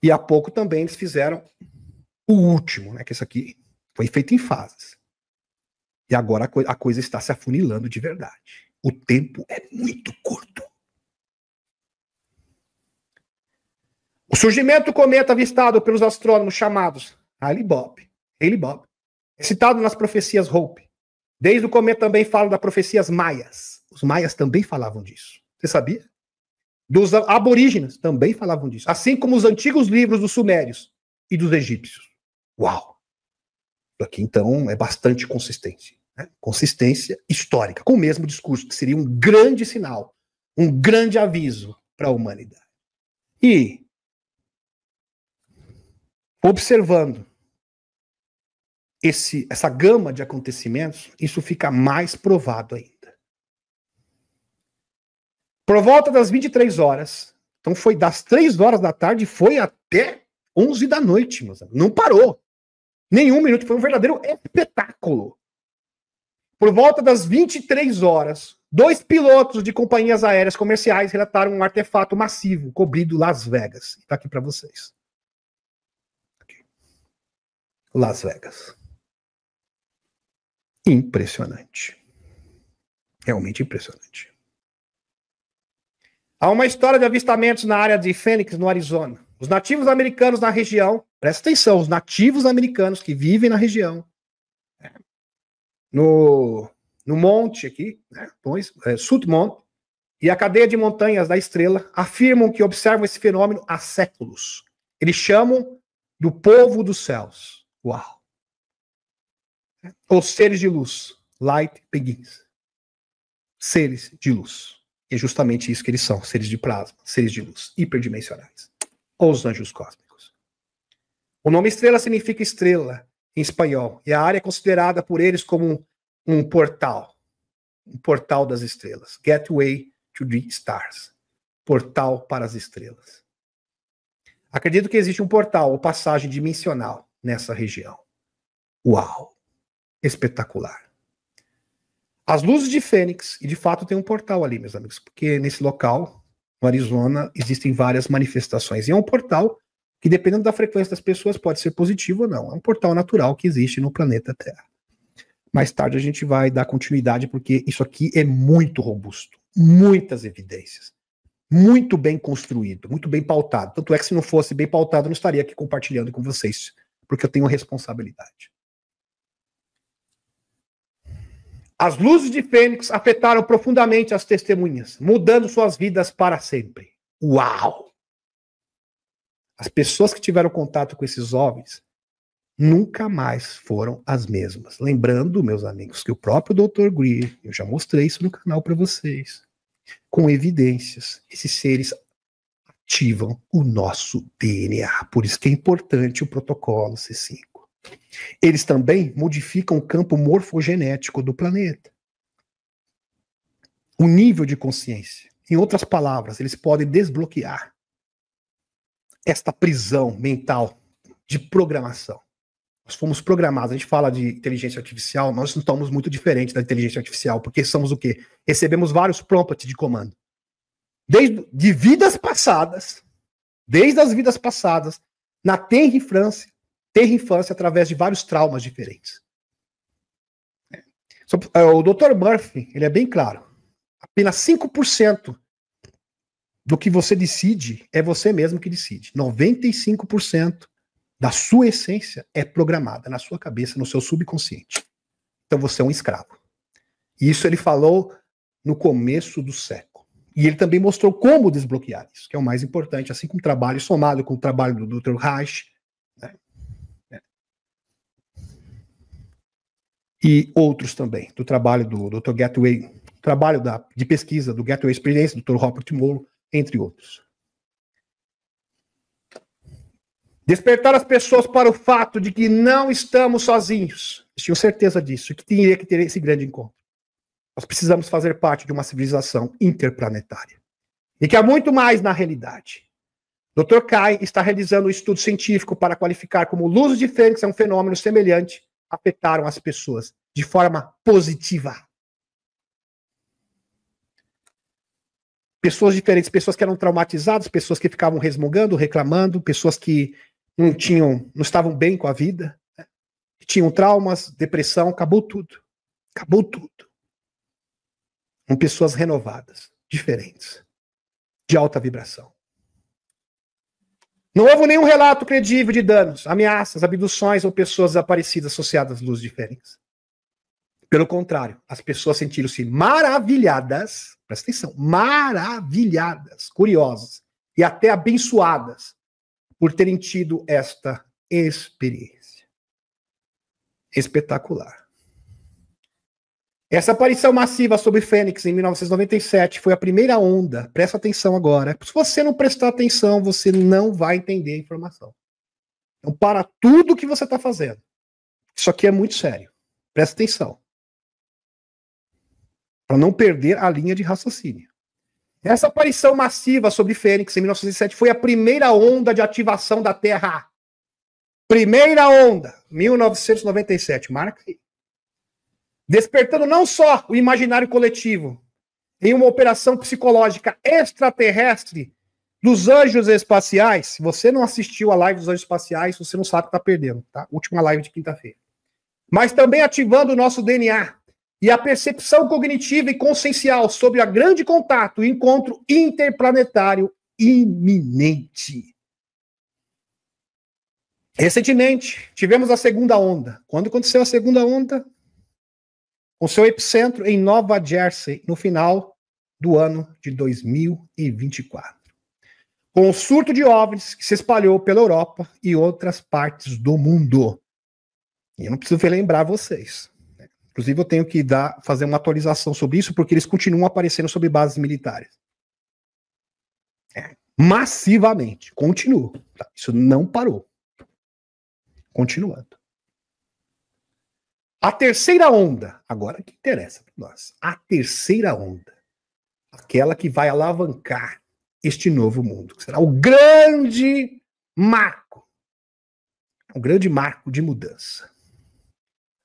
E há pouco também eles fizeram o último, né? Que isso aqui foi feito em fases. E agora a coisa está se afunilando de verdade. O tempo é muito curto. O surgimento do cometa avistado pelos astrônomos chamados Halley-Bob, é citado nas profecias Hope. Desde o começo também fala das profecias maias. Os maias também falavam disso. Você sabia? Dos aborígenes também falavam disso. Assim como os antigos livros dos sumérios e dos egípcios. Uau! Isso aqui, então, é bastante consistente. Né? Consistência histórica, com o mesmo discurso, que seria um grande sinal, um grande aviso para a humanidade. E, observando essa gama de acontecimentos, isso fica mais provado ainda. Por volta das 23 horas, então foi das 3 horas da tarde, foi até 11 da noite, meus amigos. Não parou. Nenhum minuto, foi um verdadeiro espetáculo. Por volta das 23 horas, 2 pilotos de companhias aéreas comerciais relataram um artefato massivo cobrindo Las Vegas. Está aqui para vocês. Aqui. Las Vegas. Impressionante. Realmente impressionante. Há uma história de avistamentos na área de Phoenix, no Arizona. Os nativos americanos na região, presta atenção, os nativos americanos que vivem na região, no monte aqui, né, Sutmont, e a cadeia de montanhas da Estrela, afirmam que observam esse fenômeno há séculos. Eles chamam do povo dos céus. Uau! Os seres de luz, light beings. Seres de luz. E é justamente isso que eles são, seres de plasma, seres de luz, hiperdimensionais. Ou os anjos cósmicos. O nome estrela significa estrela em espanhol, e a área é considerada por eles como um portal das estrelas. Gateway to the stars. Portal para as estrelas. Acredito que existe um portal ou passagem dimensional nessa região. Uau! Espetacular. As luzes de Fênix, e de fato tem um portal ali, meus amigos, porque nesse local no Arizona, existem várias manifestações. E é um portal que, dependendo da frequência das pessoas, pode ser positivo ou não. É um portal natural que existe no planeta Terra. Mais tarde a gente vai dar continuidade, porque isso aqui é muito robusto. Muitas evidências. Muito bem construído, muito bem pautado. Tanto é que se não fosse bem pautado, eu não estaria aqui compartilhando com vocês, porque eu tenho responsabilidade. As luzes de Fênix afetaram profundamente as testemunhas, mudando suas vidas para sempre. Uau! As pessoas que tiveram contato com esses OVNIs nunca mais foram as mesmas. Lembrando, meus amigos, que o próprio Dr. Greer, eu já mostrei isso no canal para vocês, com evidências, esses seres ativam o nosso DNA. Por isso que é importante o protocolo C5. Eles também modificam o campo morfogenético do planeta. O nível de consciência. Em outras palavras, eles podem desbloquear esta prisão mental de programação. Nós fomos programados, a gente fala de inteligência artificial, nós não estamos muito diferentes da inteligência artificial, porque somos o quê? Recebemos vários prompts de comando. Desde vidas passadas, desde as vidas passadas, na tenra infância, através de vários traumas diferentes. O Dr. Murphy, ele é bem claro. Apenas 5% do que você decide é você mesmo que decide. 95% da sua essência é programada na sua cabeça, no seu subconsciente. Então você é um escravo. E isso ele falou no começo do século. E ele também mostrou como desbloquear isso, que é o mais importante, assim como o trabalho somado com o trabalho do Dr. Reich, né? E outros também, do trabalho do Dr. Gateway, trabalho de pesquisa do Gateway Experience, do Dr. Robert Morrow, entre outros. Despertar as pessoas para o fato de que não estamos sozinhos. Eles tinham certeza disso, que teria que ter esse grande encontro. Nós precisamos fazer parte de uma civilização interplanetária. E que há muito mais na realidade. Dr. Kai está realizando um estudo científico para qualificar como luzes de Fênix é um fenômeno semelhante, afetaram as pessoas de forma positiva. Pessoas diferentes, pessoas que eram traumatizadas, pessoas que ficavam resmungando, reclamando, pessoas que não estavam bem com a vida, né? Que tinham traumas, depressão, acabou tudo. Acabou tudo. Com pessoas renovadas, diferentes, de alta vibração. Não houve nenhum relato credível de danos, ameaças, abduções ou pessoas desaparecidas associadas às luzes de Fênix. Pelo contrário, as pessoas sentiram-se maravilhadas, presta atenção, maravilhadas, curiosas e até abençoadas por terem tido esta experiência. Espetacular. Essa aparição massiva sobre Fênix em 1997 foi a primeira onda. Presta atenção agora. Se você não prestar atenção, você não vai entender a informação. Então, para tudo que você está fazendo. Isso aqui é muito sério. Presta atenção. Para não perder a linha de raciocínio. Essa aparição massiva sobre Fênix em 1907 foi a primeira onda de ativação da Terra. Primeira onda, 1997. Marca aí. Despertando não só o imaginário coletivo em uma operação psicológica extraterrestre dos anjos espaciais. Se você não assistiu a live dos anjos espaciais, você não sabe que está perdendo, tá? Última live de quinta-feira. Mas também ativando o nosso DNA e a percepção cognitiva e consciencial sobre o grande contato e encontro interplanetário iminente. Recentemente, tivemos a segunda onda. Quando aconteceu a segunda onda? Com seu epicentro em Nova Jersey, no final do ano de 2024. Com o surto de OVNIs que se espalhou pela Europa e outras partes do mundo. E eu não preciso relembrar vocês. Inclusive, eu tenho que fazer uma atualização sobre isso, porque eles continuam aparecendo sobre bases militares. Massivamente. Continua. Tá? Isso não parou. Continuando. A terceira onda, agora que interessa para nós, a terceira onda, aquela que vai alavancar este novo mundo, que será o grande marco de mudança.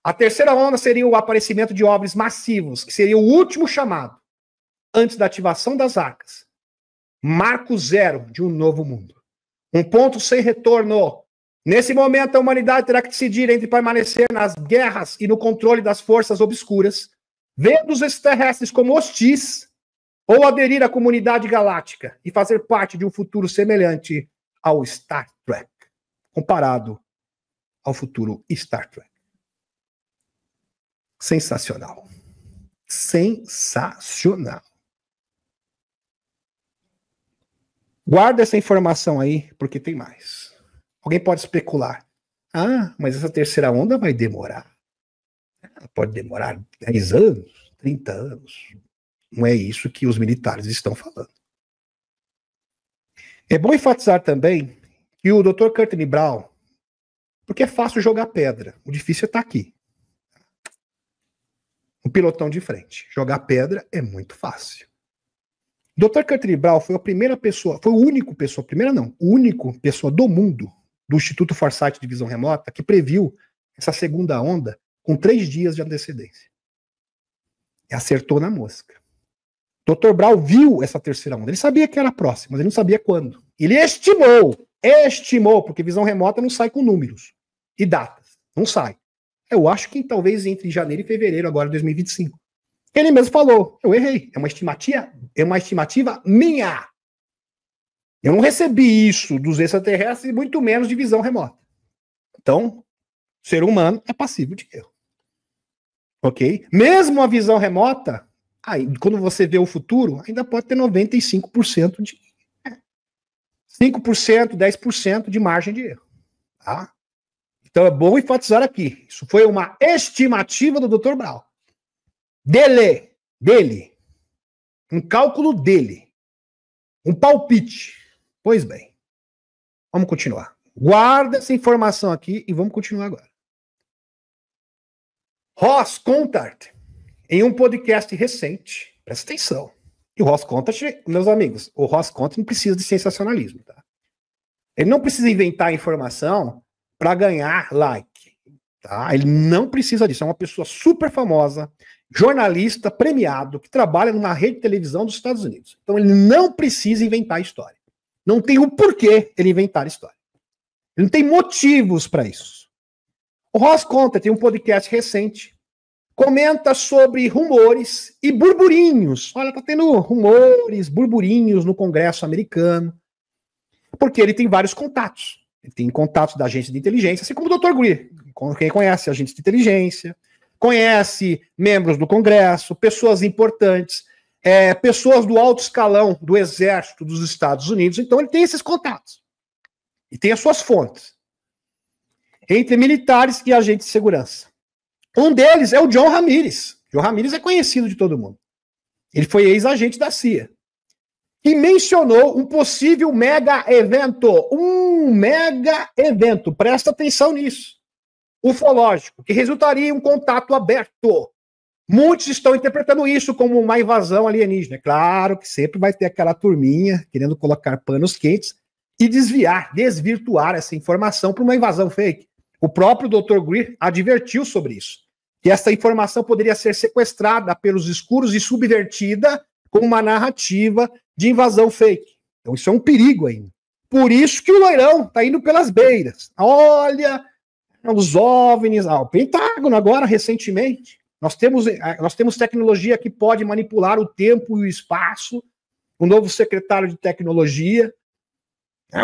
A terceira onda seria o aparecimento de OVNIs massivos, que seria o último chamado, antes da ativação das arcas, Marco zero de um novo mundo. Um ponto sem retorno. Nesse momento, a humanidade terá que decidir entre permanecer nas guerras e no controle das forças obscuras, vendo os extraterrestres como hostis, ou aderir à comunidade galáctica e fazer parte de um futuro semelhante ao Star Trek, comparado ao futuro Star Trek. Sensacional. Sensacional. Guarda essa informação aí, porque tem mais. Alguém pode especular. Ah, mas essa terceira onda vai demorar. Pode demorar 10 anos, 30 anos. Não é isso que os militares estão falando. É bom enfatizar também que o Dr. Courtney Brown, porque é fácil jogar pedra, o difícil é estar aqui. Um pilotão de frente. Jogar pedra é muito fácil. Dr. Courtney Brown foi a primeira pessoa, foi o único pessoa, primeira não, o único pessoa do mundo, do Instituto Foresight de Visão Remota, que previu essa segunda onda com 3 dias de antecedência. E acertou na mosca. Dr. Brown viu essa terceira onda. Ele sabia que era próxima, mas ele não sabia quando. Ele estimou, porque visão remota não sai com números e datas. Não sai. Eu acho que talvez entre janeiro e fevereiro agora de 2025. Ele mesmo falou, eu errei. É uma estimativa minha. Eu não recebi isso dos extraterrestres, muito menos de visão remota. Então, o ser humano é passível de erro. Ok? Mesmo a visão remota, aí, quando você vê o futuro, ainda pode ter 95% de 5%, 10% de margem de erro. Tá? Então é bom enfatizar aqui. Isso foi uma estimativa do Dr. Brown. Dele. Um cálculo dele. Um palpite. Pois bem. Vamos continuar. Guarda essa informação aqui e vamos continuar agora. Ross Coulthart, em um podcast recente, presta atenção. E o Ross Coulthart, meus amigos, o Ross Coulthart não precisa de sensacionalismo, tá? Ele não precisa inventar informação para ganhar like, tá? Ele não precisa disso. É uma pessoa super famosa, jornalista premiado, que trabalha numa rede de televisão dos Estados Unidos. Então ele não precisa inventar história. Não tem o porquê ele inventar história. Ele não tem motivos para isso. O Ross Coulthart tem um podcast recente, comenta sobre rumores e burburinhos. Olha, tá tendo rumores, burburinhos no Congresso americano, porque ele tem vários contatos. Ele tem contatos da agência de inteligência, assim como o Dr. Greer, quem conhece agentes de inteligência, conhece membros do Congresso, pessoas importantes, pessoas do alto escalão do Exército dos Estados Unidos. Então ele tem esses contatos. E tem as suas fontes. Entre militares e agentes de segurança. Um deles é o John Ramirez. John Ramirez é conhecido de todo mundo. Ele foi ex-agente da CIA. E mencionou um possível mega evento. Um mega evento. Presta atenção nisso. Ufológico, que resultaria em um contato aberto. Muitos estão interpretando isso como uma invasão alienígena. É claro que sempre vai ter aquela turminha querendo colocar panos quentes e desvirtuar essa informação para uma invasão fake. O próprio Dr. Greer advertiu sobre isso, que essa informação poderia ser sequestrada pelos escuros e subvertida como uma narrativa de invasão fake. Então isso é um perigo ainda. Por isso que o loirão está indo pelas beiras. Olha, os OVNIs, o Pentágono agora, recentemente. Nós temos tecnologia que pode manipular o tempo e o espaço. O novo secretário de tecnologia.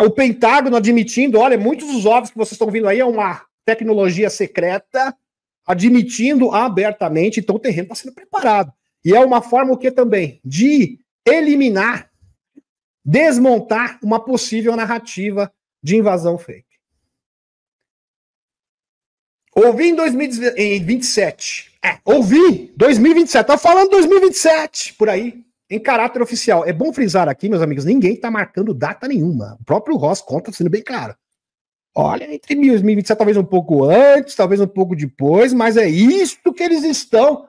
O Pentágono admitindo, olha, muitos dos OVNIs que vocês estão vendo aí é uma tecnologia secreta, admitindo abertamente, então o terreno está sendo preparado. E é uma forma o que também? De eliminar, desmontar uma possível narrativa de invasão fake. Ouvi em 2027. Ouvi 2027. Tá falando 2027 por aí. Em caráter oficial. É bom frisar aqui, meus amigos, ninguém está marcando data nenhuma. O próprio Ross conta sendo bem claro. Olha, entre 2027, talvez um pouco antes, talvez um pouco depois, mas é isso que eles estão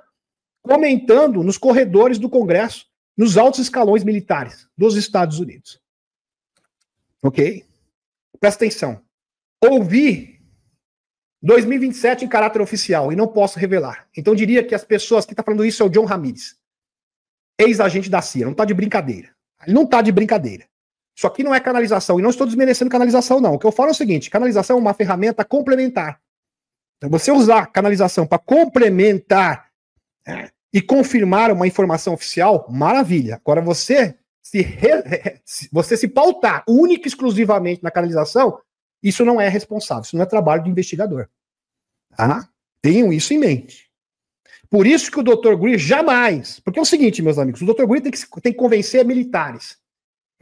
comentando nos corredores do Congresso, nos altos escalões militares dos Estados Unidos. Ok? Presta atenção. Ouvi 2027 em caráter oficial e não posso revelar. Então diria que as pessoas que estão falando isso é o John Ramirez. Ex-agente da CIA, não tá de brincadeira. Ele não tá de brincadeira. Isso aqui não é canalização, e não estou desmerecendo canalização, não. O que eu falo é o seguinte, canalização é uma ferramenta complementar. Então, você usar canalização para complementar e confirmar uma informação oficial, maravilha. Agora, você se pautar única e exclusivamente na canalização, isso não é responsável, isso não é trabalho de investigador. Tá? Tenham isso em mente. Por isso que o Dr. Greer jamais... Porque é o seguinte, meus amigos, o Dr. Greer tem que convencer militares,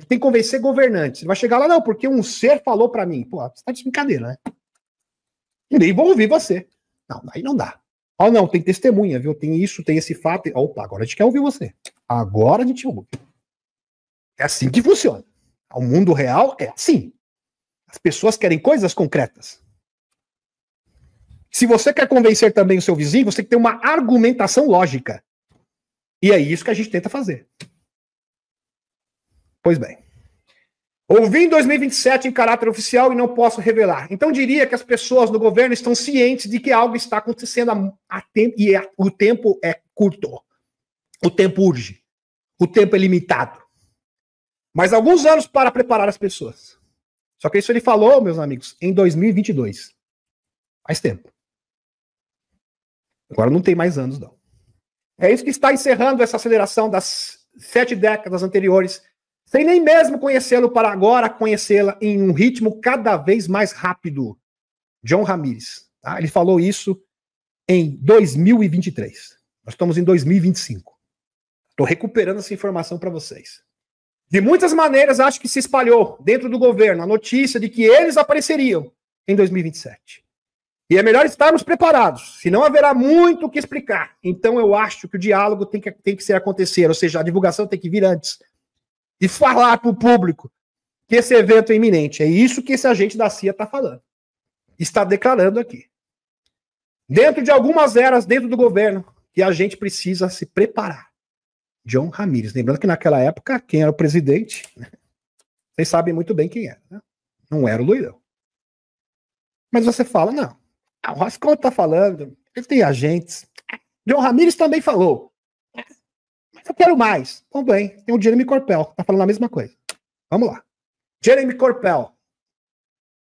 tem que convencer governantes. Ele vai chegar lá, não, porque um ser falou para mim. Pô, você tá de brincadeira, né? E nem vou ouvir você. Não, aí não dá. Ó, não, tem testemunha, viu? Tem isso, tem esse fato. Opa, agora a gente quer ouvir você. Agora a gente ouve. É assim que funciona. O mundo real é assim. As pessoas querem coisas concretas. Se você quer convencer também o seu vizinho, você tem que ter uma argumentação lógica. E é isso que a gente tenta fazer. Pois bem. Ouvi em 2027 em caráter oficial e não posso revelar. Então diria que as pessoas no governo estão cientes de que algo está acontecendo há tempo, e o tempo é curto. O tempo urge. O tempo é limitado. Mas alguns anos para preparar as pessoas. Só que isso ele falou, meus amigos, em 2022. Faz tempo. Agora não tem mais anos, não. É isso que está encerrando essa aceleração das 7 décadas anteriores, sem nem mesmo conhecê-lo, para agora conhecê-la em um ritmo cada vez mais rápido. John Ramirez. Tá? Ele falou isso em 2023. Nós estamos em 2025. Estou recuperando essa informação para vocês. De muitas maneiras, acho que se espalhou dentro do governo a notícia de que eles apareceriam em 2027. E é melhor estarmos preparados, senão haverá muito o que explicar. Então eu acho que o diálogo tem que ser acontecer, ou seja, a divulgação tem que vir antes. E falar para o público que esse evento é iminente. É isso que esse agente da CIA está falando. Está declarando aqui. Dentro de algumas eras, dentro do governo, que a gente precisa se preparar. John Ramirez. Lembrando que naquela época, quem era o presidente, né? Vocês sabem muito bem quem era. Né? Não era o Loirão. Mas você fala, não. O Rascon está falando, ele tem agentes. John Ramirez também falou. Mas eu quero mais. Bom, bem, tem o Jeremy Corbell, está falando a mesma coisa. Vamos lá. Jeremy Corbell.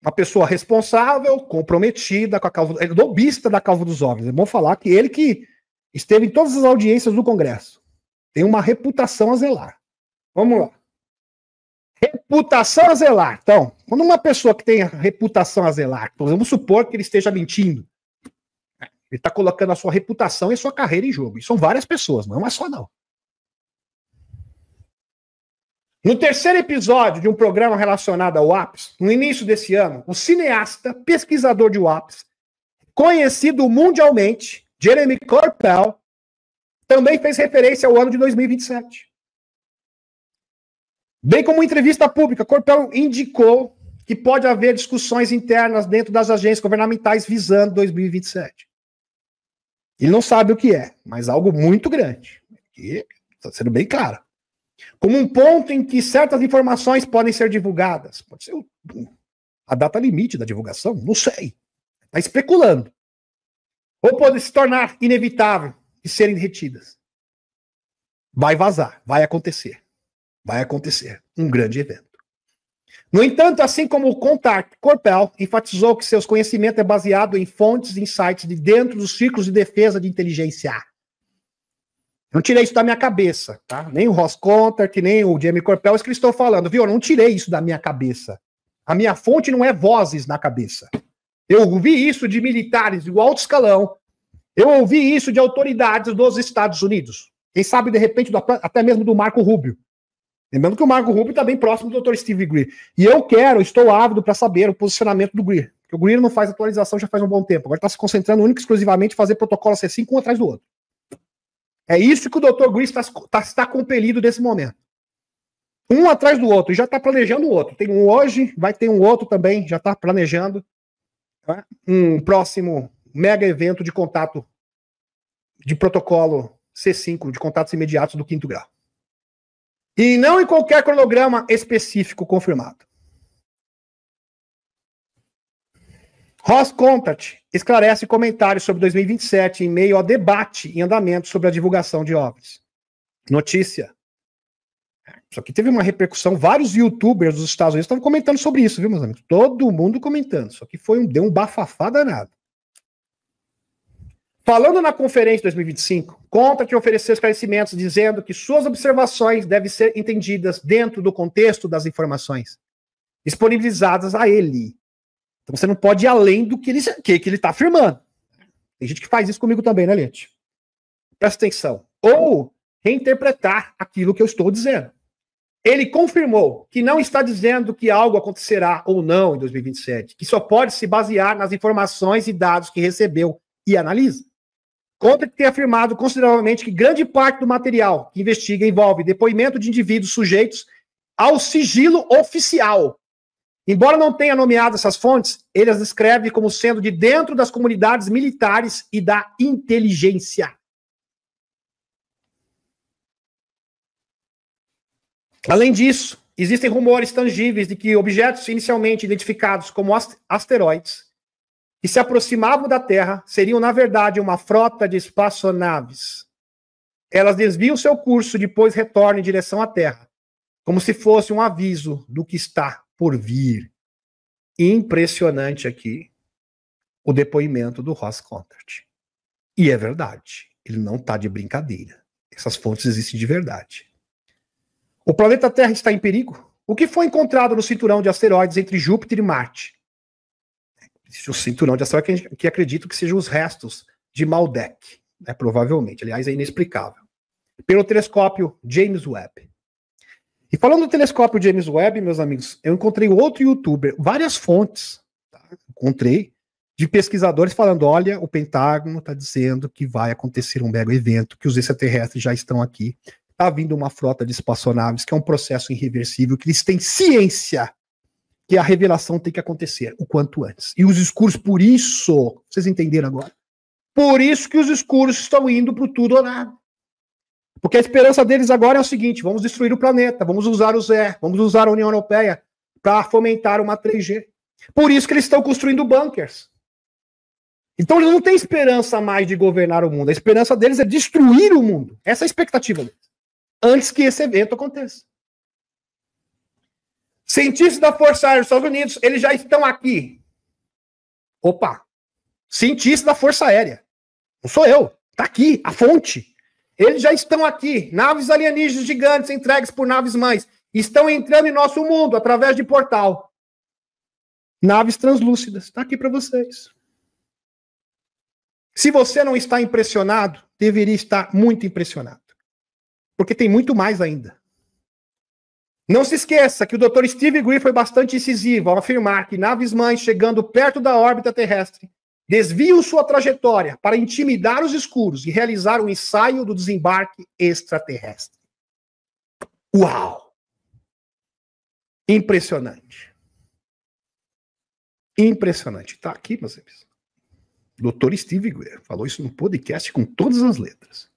Uma pessoa responsável, comprometida com a causa, lobista da causa dos OVNIs. É bom falar que ele que esteve em todas as audiências do Congresso. Tem uma reputação a zelar. Vamos lá. Reputação a zelar. Então, quando uma pessoa que tem reputação a zelar, vamos supor que ele esteja mentindo. Ele está colocando a sua reputação e a sua carreira em jogo. E são várias pessoas, não é só não. No terceiro episódio de um programa relacionado ao WAPS, no início desse ano, o cineasta, pesquisador de WAPS, conhecido mundialmente, Jeremy Corbell, também fez referência ao ano de 2027. Bem como entrevista pública, Corbell indicou que pode haver discussões internas dentro das agências governamentais visando 2027. Ele não sabe o que é, mas algo muito grande. E está sendo bem claro. Como um ponto em que certas informações podem ser divulgadas. Pode ser a data limite da divulgação, não sei. Está especulando. Ou pode se tornar inevitável de serem retidas. Vai vazar, vai acontecer. Vai acontecer um grande evento. No entanto, assim como o Contact, Corbell enfatizou que seus conhecimentos é baseado em fontes e insights de dentro dos círculos de defesa de inteligência. Não tirei isso da minha cabeça, tá? Nem o Ross Contact, nem o Jeremy Corbell, isso que eles estão falando, viu? Eu não tirei isso da minha cabeça. A minha fonte não é vozes na cabeça. Eu ouvi isso de militares do alto escalão. Eu ouvi isso de autoridades dos Estados Unidos. Quem sabe, de repente, até mesmo do Marco Rubio. Lembrando que o Marco Rubio está bem próximo do Dr. Steve Greer. E eu estou ávido para saber o posicionamento do Greer. Porque o Greer não faz atualização já faz um bom tempo. Agora está se concentrando única e exclusivamente em fazer protocolo C5 um atrás do outro. É isso que o Dr. Greer está compelido nesse momento. Um atrás do outro. E já está planejando o outro. Tem um hoje, vai ter um outro também, já está planejando, tá? Um próximo mega evento de contato de protocolo C5, de contatos imediatos do 5º grau. E não em qualquer cronograma específico confirmado. Ross Contact esclarece comentários sobre 2027 em meio ao debate em andamento sobre a divulgação de OVNIs. Notícia. Isso aqui teve uma repercussão, vários youtubers dos Estados Unidos estavam comentando sobre isso, viu, meus amigos? Todo mundo comentando. Isso aqui deu um bafafá danado. Falando na conferência de 2025, conta que ofereceu esclarecimentos dizendo que suas observações devem ser entendidas dentro do contexto das informações disponibilizadas a ele. Então você não pode ir além do que ele está afirmando. Tem gente que faz isso comigo também, né, Leite? Presta atenção. Ou reinterpretar aquilo que eu estou dizendo. Ele confirmou que não está dizendo que algo acontecerá ou não em 2027, que só pode se basear nas informações e dados que recebeu e analisa. Conta que tem afirmado consideravelmente que grande parte do material que investiga envolve depoimento de indivíduos sujeitos ao sigilo oficial. Embora não tenha nomeado essas fontes, ele as descreve como sendo de dentro das comunidades militares e da inteligência. Além disso, existem rumores tangíveis de que objetos inicialmente identificados como asteroides que se aproximavam da Terra seriam, na verdade, uma frota de espaçonaves. Elas desviam seu curso e depois retornam em direção à Terra, como se fosse um aviso do que está por vir. Impressionante aqui o depoimento do Ross Contert. E é verdade, ele não está de brincadeira. Essas fontes existem de verdade. O planeta Terra está em perigo? O que foi encontrado no cinturão de asteroides entre Júpiter e Marte? O cinturão de asteroides que acredito que sejam os restos de Maldek, né, provavelmente. Aliás, é inexplicável. Pelo telescópio James Webb. E falando do telescópio James Webb, meus amigos, eu encontrei outro youtuber, várias fontes, tá? Encontrei, de pesquisadores falando, olha, o Pentágono está dizendo que vai acontecer um mega evento, que os extraterrestres já estão aqui. Está vindo uma frota de espaçonaves, que é um processo irreversível, que eles têm ciência que a revelação tem que acontecer o quanto antes. E os escuros, por isso, vocês entenderam agora? Por isso que os escuros estão indo para o tudo ou nada. Porque a esperança deles agora é o seguinte, vamos destruir o planeta, vamos usar o Zé, vamos usar a União Europeia para fomentar uma 3G. Por isso que eles estão construindo bunkers. Então eles não têm esperança mais de governar o mundo, a esperança deles é destruir o mundo. Essa é a expectativa deles. Antes que esse evento aconteça. Cientistas da Força Aérea dos Estados Unidos, eles já estão aqui. Opa! Cientistas da Força Aérea. Não sou eu. Tá aqui, a fonte. Eles já estão aqui. Naves alienígenas gigantes entregues por naves mães. Estão entrando em nosso mundo através de portal. Naves translúcidas. Está aqui para vocês. Se você não está impressionado, deveria estar muito impressionado. Porque tem muito mais ainda. Não se esqueça que o Dr. Steve Greer foi bastante incisivo ao afirmar que naves-mães chegando perto da órbita terrestre desviam sua trajetória para intimidar os escuros e realizar um ensaio do desembarque extraterrestre. Uau! Impressionante. Impressionante. Está aqui, meus amigos. Dr. Steve Greer falou isso no podcast com todas as letras.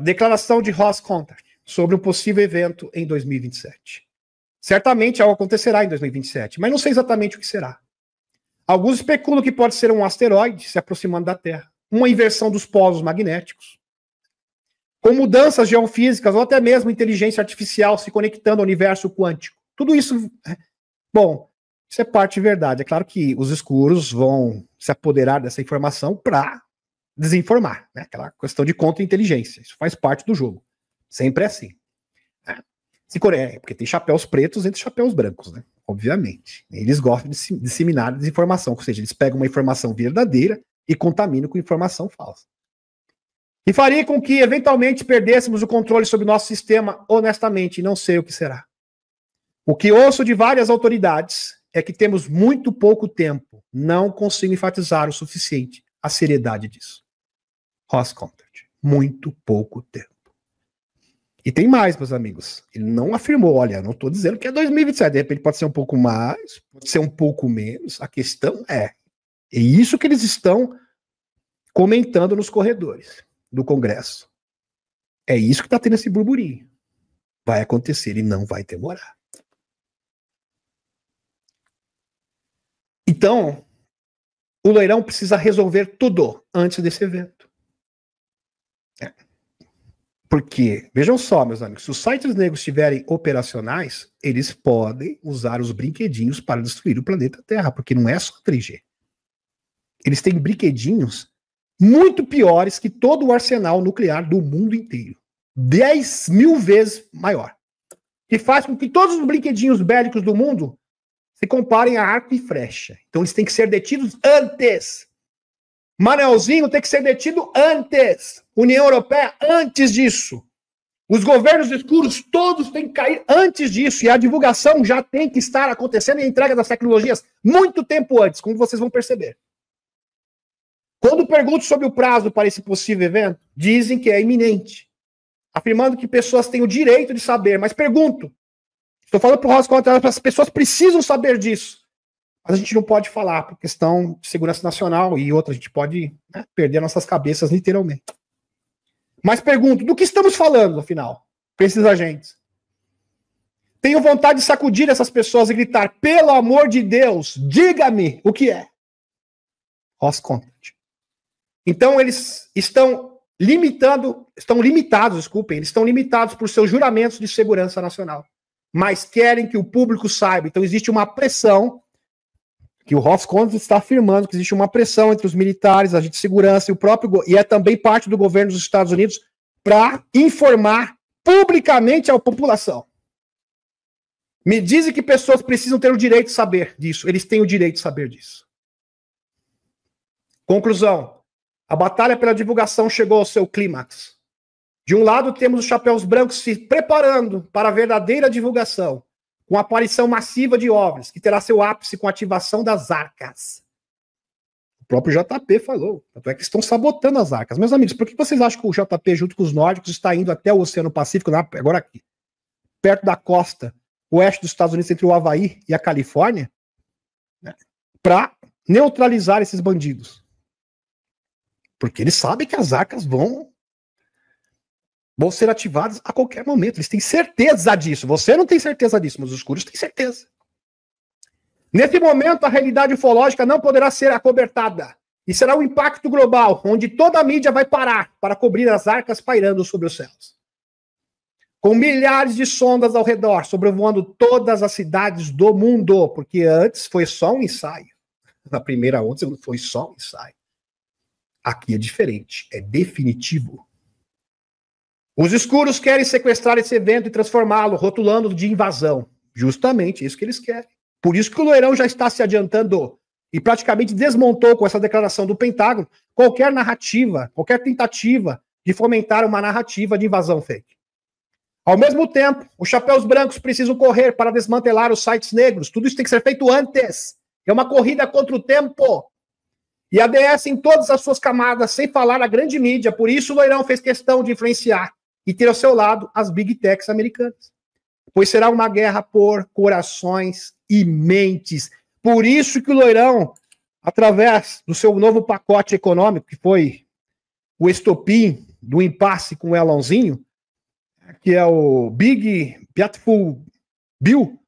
Declaração de Ross Contert sobre um possível evento em 2027. Certamente algo acontecerá em 2027, mas não sei exatamente o que será. Alguns especulam que pode ser um asteroide se aproximando da Terra, uma inversão dos polos magnéticos, com mudanças geofísicas ou até mesmo inteligência artificial se conectando ao universo quântico. Tudo isso, bom, isso é parte de verdade. É claro que os escuros vão se apoderar dessa informação para desinformar, né? Aquela questão de contra-inteligência. Isso faz parte do jogo. Sempre é assim. Porque tem chapéus pretos entre chapéus brancos, né? Obviamente. Eles gostam de disseminar desinformação, ou seja, eles pegam uma informação verdadeira e contaminam com informação falsa. E faria com que, eventualmente, perdêssemos o controle sobre o nosso sistema, honestamente, não sei o que será. O que ouço de várias autoridades é que temos muito pouco tempo. Não consigo enfatizar o suficiente a seriedade disso. Ross Contert. Muito pouco tempo. E tem mais, meus amigos. Ele não afirmou, olha, não estou dizendo que é 2027. De repente pode ser um pouco mais, pode ser um pouco menos. A questão é isso que eles estão comentando nos corredores do Congresso. É isso que está tendo esse burburinho. Vai acontecer e não vai demorar. Então, o Loirão precisa resolver tudo antes desse evento. Porque, vejam só, meus amigos, se os sites negros estiverem operacionais, eles podem usar os brinquedinhos para destruir o planeta Terra, porque não é só 3G. Eles têm brinquedinhos muito piores que todo o arsenal nuclear do mundo inteiro. 10.000 vezes maior. Que faz com que todos os brinquedinhos bélicos do mundo se comparem a arco e flecha. Então eles têm que ser detidos antes. Manelzinho tem que ser detido antes. União Europeia, antes disso. Os governos escuros todos têm que cair antes disso. E a divulgação já tem que estar acontecendo e a entrega das tecnologias muito tempo antes, como vocês vão perceber. Quando pergunto sobre o prazo para esse possível evento, dizem que é iminente, afirmando que pessoas têm o direito de saber. Mas pergunto, estou falando para o Ross Contra, as pessoas precisam saber disso. Mas a gente não pode falar por questão de segurança nacional e outra, a gente pode, né, perder nossas cabeças literalmente. Mas pergunto, do que estamos falando, afinal, para esses agentes? Tenho vontade de sacudir essas pessoas e gritar, pelo amor de Deus, diga-me o que é. Ross Content. Então eles estão limitados por seus juramentos de segurança nacional. Mas querem que o público saiba. Então existe uma pressão, que o Ross Content está afirmando que existe uma pressão entre os militares, agentes de segurança e o próprio, e é também parte do governo dos Estados Unidos, para informar publicamente à população. Me dizem que pessoas precisam ter o direito de saber disso. Eles têm o direito de saber disso. Conclusão. A batalha pela divulgação chegou ao seu clímax. De um lado, temos os chapéus brancos se preparando para a verdadeira divulgação, com a aparição massiva de OVNIs, que terá seu ápice com a ativação das arcas. O próprio JP falou. Tanto é que estão sabotando as arcas. Meus amigos, por que vocês acham que o JP, junto com os nórdicos, está indo até o Oceano Pacífico, agora aqui, perto da costa oeste dos Estados Unidos, entre o Havaí e a Califórnia, né, para neutralizar esses bandidos? Porque eles sabem que as arcas vão ser ativadas a qualquer momento. Eles têm certeza disso. Você não tem certeza disso, mas os escuros têm certeza. Nesse momento, a realidade ufológica não poderá ser acobertada. E será um impacto global, onde toda a mídia vai parar para cobrir as arcas pairando sobre os céus. Com milhares de sondas ao redor, sobrevoando todas as cidades do mundo. Porque antes foi só um ensaio. Na primeira onda, foi só um ensaio. Aqui é diferente, é definitivo. Os escuros querem sequestrar esse evento e transformá-lo, rotulando-o de invasão. Justamente isso que eles querem. Por isso que o Loirão já está se adiantando e praticamente desmontou com essa declaração do Pentágono qualquer narrativa, qualquer tentativa de fomentar uma narrativa de invasão fake. Ao mesmo tempo, os chapéus brancos precisam correr para desmantelar os sites negros. Tudo isso tem que ser feito antes. É uma corrida contra o tempo. E a DS em todas as suas camadas, sem falar a grande mídia. Por isso o Loirão fez questão de influenciar e ter ao seu lado as Big Techs americanas. Pois será uma guerra por corações e mentes. Por isso que o Loirão, através do seu novo pacote econômico, que foi o estopim do impasse com o Elonzinho, que é o Big Beautiful Bill,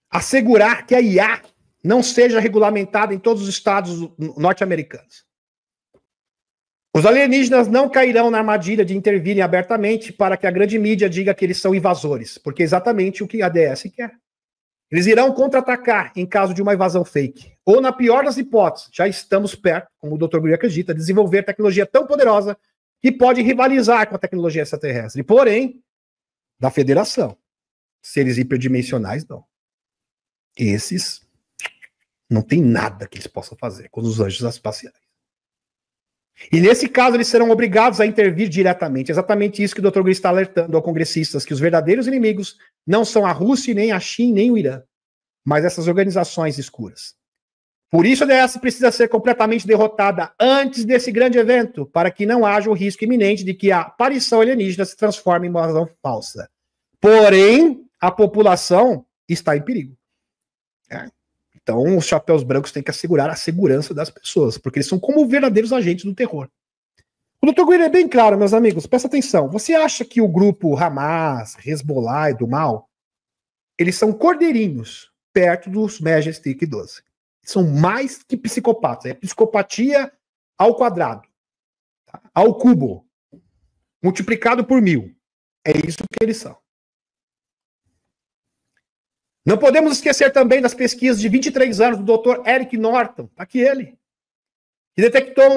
assegurar que a IA não seja regulamentada em todos os estados norte-americanos. Os alienígenas não cairão na armadilha de intervirem abertamente para que a grande mídia diga que eles são invasores, porque é exatamente o que a ADS quer. Eles irão contra-atacar em caso de uma invasão fake. Ou, na pior das hipóteses, já estamos perto, como o Dr. Guri acredita, de desenvolver tecnologia tão poderosa que pode rivalizar com a tecnologia extraterrestre. Porém, da Federação. Seres hiperdimensionais, não. Esses não tem nada que eles possam fazer com os anjos espaciais. E nesse caso eles serão obrigados a intervir diretamente. Exatamente isso que o Dr. Gris está alertando aos congressistas, que os verdadeiros inimigos não são a Rússia, nem a China, nem o Irã, mas essas organizações escuras. Por isso a DS precisa ser completamente derrotada antes desse grande evento, para que não haja o risco iminente de que a aparição alienígena se transforme em uma razão falsa. Porém, a população está em perigo. Então, os chapéus brancos têm que assegurar a segurança das pessoas, porque eles são como verdadeiros agentes do terror. O Dr. Guilherme é bem claro, meus amigos, presta atenção. Você acha que o grupo Hamas, Hezbollah e do mal, eles são cordeirinhos perto dos Majestic 12? São mais que psicopatas. É psicopatia ao quadrado, tá? Ao cubo. multiplicado por 1000. É isso que eles são. Não podemos esquecer também das pesquisas de 23 anos do Dr. Eric Norton, aqui ele, que detectou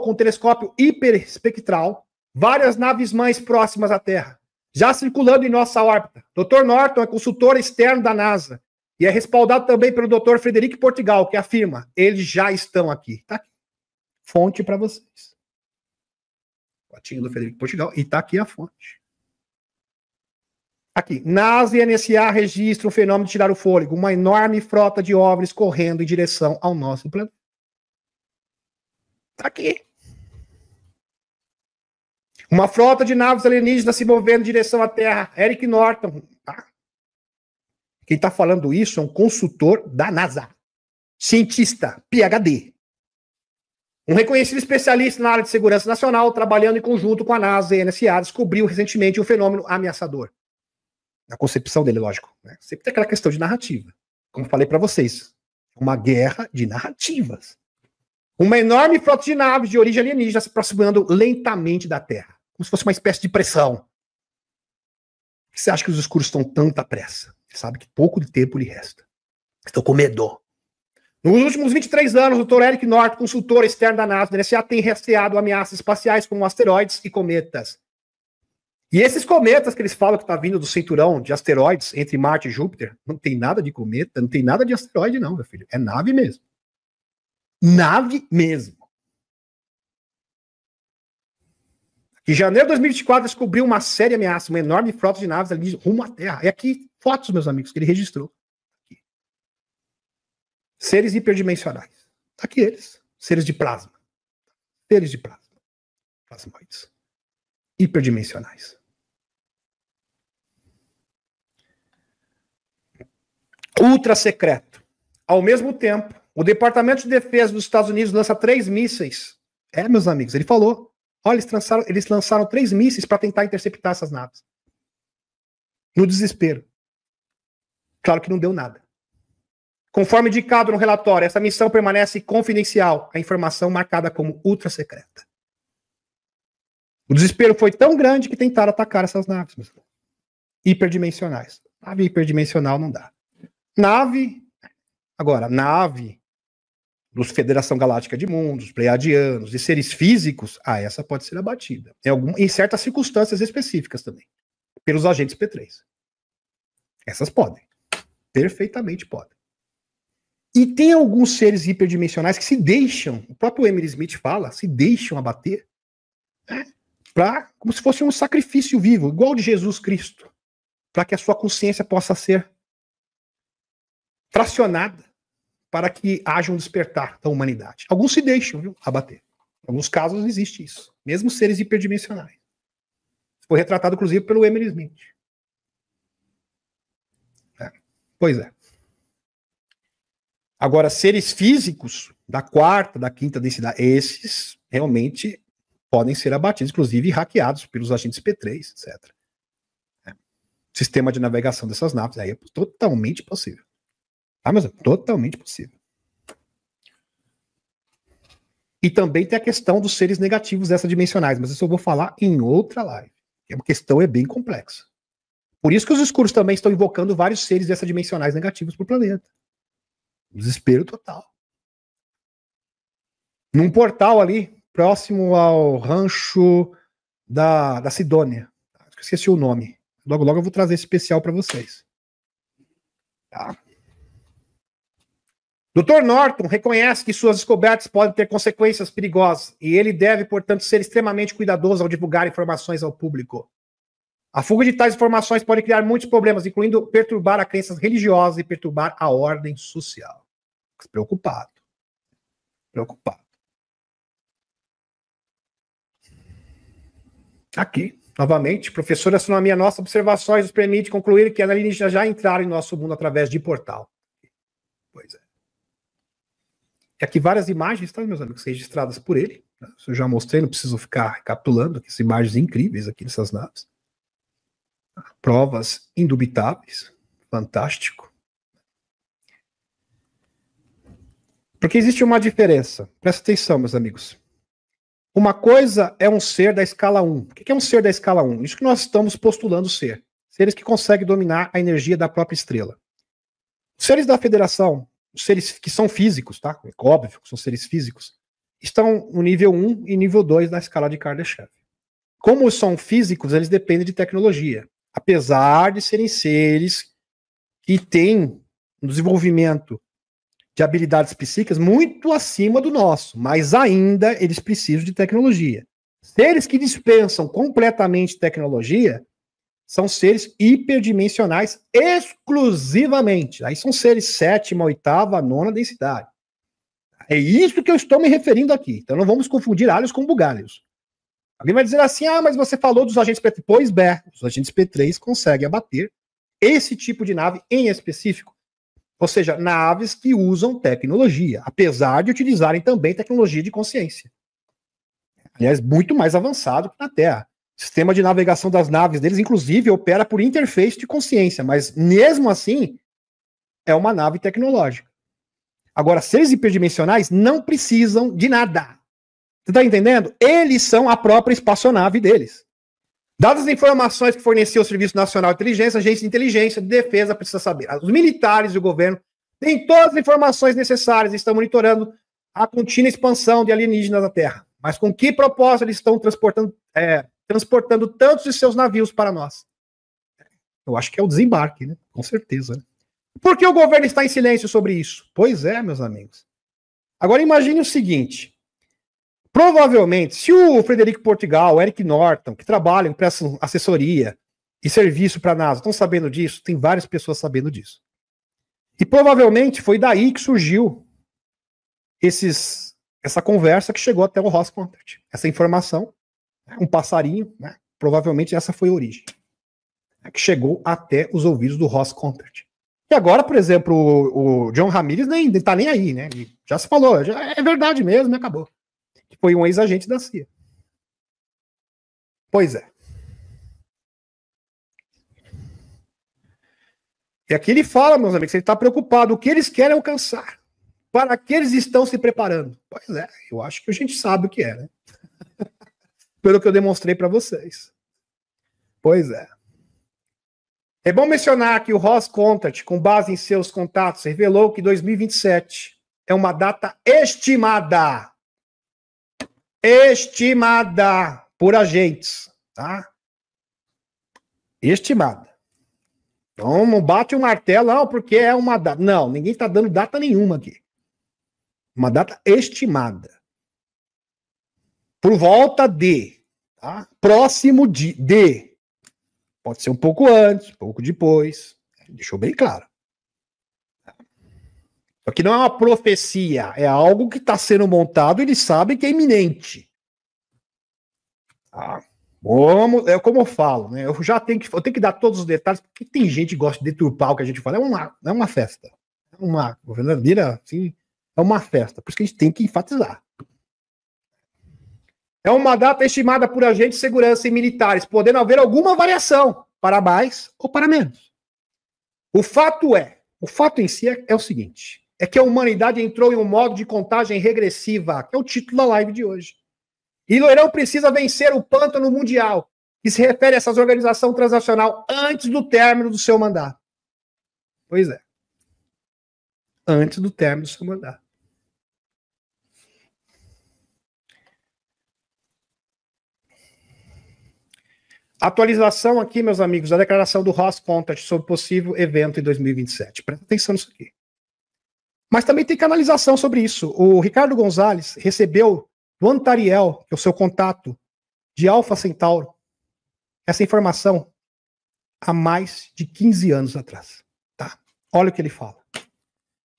com um telescópio hiperespectral várias naves-mães próximas à Terra, já circulando em nossa órbita. Dr. Norton é consultor externo da NASA e é respaldado também pelo Dr. Frederico Portugal, que afirma, eles já estão aqui. Tá aqui. Fonte para vocês. Fotinho do Frederico Portugal, e tá aqui a fonte. Aqui, NASA e NSA registram o fenômeno de tirar o fôlego, uma enorme frota de OVNIs correndo em direção ao nosso planeta. Tá aqui. Uma frota de naves alienígenas se movendo em direção à Terra. Eric Norton. Tá? Quem está falando isso é um consultor da NASA. Cientista, PhD. Um reconhecido especialista na área de segurança nacional, trabalhando em conjunto com a NASA e a NSA, descobriu recentemente um fenômeno ameaçador. Na concepção dele, lógico. Né? Sempre tem aquela questão de narrativa. Como falei para vocês. Uma guerra de narrativas. Uma enorme frota de naves de origem alienígena se aproximando lentamente da Terra. Como se fosse uma espécie de pressão. Por que você acha que os escuros estão tanta pressa? Você sabe que pouco de tempo lhe resta. Estão com medo. Nos últimos 23 anos, o Dr. Eric Norton, consultor externo da NASA, da NSA, tem rastreado ameaças espaciais como asteroides e cometas. E esses cometas que eles falam que está vindo do cinturão de asteroides entre Marte e Júpiter, não tem nada de cometa, não tem nada de asteroide não, meu filho. É nave mesmo. Nave mesmo. Em janeiro de 2024, descobriu uma séria ameaça, uma enorme frota de naves ali rumo à Terra. E aqui, fotos, meus amigos, que ele registrou. Aqui. Seres hiperdimensionais. Aqui eles. Seres de plasma. Seres de plasma. Plasmoides. Hiperdimensionais. Ultra secreto. Ao mesmo tempo, o Departamento de Defesa dos Estados Unidos lança 3 mísseis. Meus amigos, ele falou. Olha, eles lançaram 3 mísseis para tentar interceptar essas naves. No desespero. Claro que não deu nada. Conforme indicado no relatório, essa missão permanece confidencial, a informação marcada como ultra secreta. O desespero foi tão grande que tentaram atacar essas naves. Hiperdimensionais. Nave hiperdimensional não dá. Nave dos Federação Galáctica de Mundos, Pleiadianos e seres físicos, essa pode ser abatida. Em certas circunstâncias específicas também. Pelos agentes P3. Essas podem. Perfeitamente podem. E tem alguns seres hiperdimensionais que se deixam, o próprio Emily Smith fala, se deixam abater, né? Como se fosse um sacrifício vivo, igual de Jesus Cristo, para que a sua consciência possa ser fracionada, para que haja um despertar da humanidade. Alguns se deixam, viu, abater. Em alguns casos existe isso, mesmo seres hiperdimensionais. Foi retratado, inclusive, pelo Emily Smith. Pois é. Agora, seres físicos da 4ª, da 5ª densidade, esses realmente podem ser abatidos, inclusive hackeados pelos agentes P3, etc. Sistema de navegação dessas naves aí é totalmente possível. Mas é totalmente possível. E também tem a questão dos seres negativos extradimensionais, mas isso eu vou falar em outra live. A questão é bem complexa. Por isso que os escuros também estão invocando vários seres extradimensionais negativos para o planeta. Desespero total. Num portal ali, próximo ao rancho da Sidônia. Esqueci o nome. Logo, logo eu vou trazer esse especial para vocês. Tá? Dr. Norton reconhece que suas descobertas podem ter consequências perigosas e ele deve, portanto, ser extremamente cuidadoso ao divulgar informações ao público. A fuga de tais informações pode criar muitos problemas, incluindo perturbar as crenças religiosas e perturbar a ordem social. Preocupado. Preocupado. Aqui, novamente, professor de astronomia, nossas observações nos permite concluir que alienígenas já entraram em nosso mundo através de portal. Pois é. E aqui várias imagens, tá, meus amigos, registradas por ele. Né? Eu já mostrei, não preciso ficar recapitulando aqui, essas imagens incríveis aqui dessas naves. Provas indubitáveis. Fantástico. Porque existe uma diferença. Presta atenção, meus amigos. Uma coisa é um ser da escala 1. O que é um ser da escala 1? Isso que nós estamos postulando ser. Seres que conseguem dominar a energia da própria estrela. Os seres da Federação, os seres que são físicos, tá? É óbvio que são seres físicos, estão no nível 1 e nível 2 da escala de Kardashev. Como são físicos, eles dependem de tecnologia. Apesar de serem seres que têm um desenvolvimento de habilidades psíquicas muito acima do nosso, mas ainda eles precisam de tecnologia. Seres que dispensam completamente tecnologia são seres hiperdimensionais exclusivamente. Aí são seres 7ª, 8ª, 9ª densidade. É isso que eu estou me referindo aqui. Então não vamos confundir alhos com bugalhos. Alguém vai dizer assim, mas você falou dos agentes P3. Pois bem, os agentes P3 conseguem abater esse tipo de nave em específico. Ou seja, naves que usam tecnologia, apesar de utilizarem também tecnologia de consciência. Aliás, muito mais avançado que na Terra. O sistema de navegação das naves deles, inclusive, opera por interface de consciência, mas mesmo assim, é uma nave tecnológica. Agora, seres hiperdimensionais não precisam de nada. Você está entendendo? Eles são a própria espaçonave deles. Dadas as informações que forneceu o Serviço Nacional de Inteligência, a Agência de Inteligência de Defesa precisa saber. Os militares e o governo têm todas as informações necessárias e estão monitorando a contínua expansão de alienígenas na Terra. Mas com que propósito eles estão transportando tantos de seus navios para nós? Eu acho que é o desembarque, né? Com certeza. Né? Por que o governo está em silêncio sobre isso? Pois é, meus amigos. Agora imagine o seguinte. Provavelmente, se o Frederico Portugal, o Eric Norton, que trabalham, prestam assessoria e serviço para a NASA, estão sabendo disso, tem várias pessoas sabendo disso. E provavelmente foi daí que surgiu essa conversa que chegou até o Ross Contact. Essa informação, um passarinho, né? Provavelmente essa foi a origem. Que chegou até os ouvidos do Ross Contact. E agora, por exemplo, o John Ramirez nem tá nem aí, né? Já se falou, já é verdade mesmo, e acabou. Que foi um ex-agente da CIA. Pois é. E aqui ele fala, meus amigos, ele está preocupado. O que eles querem alcançar? Para que eles estão se preparando? Pois é, eu acho que a gente sabe o que é, né? Pelo que eu demonstrei para vocês. Pois é. É bom mencionar que o Ross Contact, com base em seus contatos, revelou que 2027 é uma data estimada por agentes, tá? Estimada. Então não bate o martelo, não, porque é uma data. Não, ninguém está dando data nenhuma aqui. Uma data estimada. Por volta de, tá? Próximo de. Pode ser um pouco antes, um pouco depois. Deixou bem claro. Só que não é uma profecia, é algo que está sendo montado e eles sabem que é iminente. Tá? É como eu falo, né? Eu tenho que dar todos os detalhes, porque tem gente que gosta de deturpar o que a gente fala. É uma festa. É uma verdadeira, assim, é uma festa. Por isso que a gente tem que enfatizar. É uma data estimada por agentes de segurança e militares, podendo haver alguma variação, para mais ou para menos. O fato em si é o seguinte, é que a humanidade entrou em um modo de contagem regressiva, que é o título da live de hoje. E Loirão precisa vencer o pântano mundial, que se refere a essa organização transnacional antes do término do seu mandato. Pois é. Antes do término do seu mandato. Atualização aqui, meus amigos, da declaração do Ross Contact sobre possível evento em 2027. Presta atenção nisso aqui. Mas também tem canalização sobre isso. O Ricardo Gonzalez recebeu do Antariel, que é o seu contato de Alpha Centauro, essa informação há mais de 15 anos atrás. Tá? Olha o que ele fala.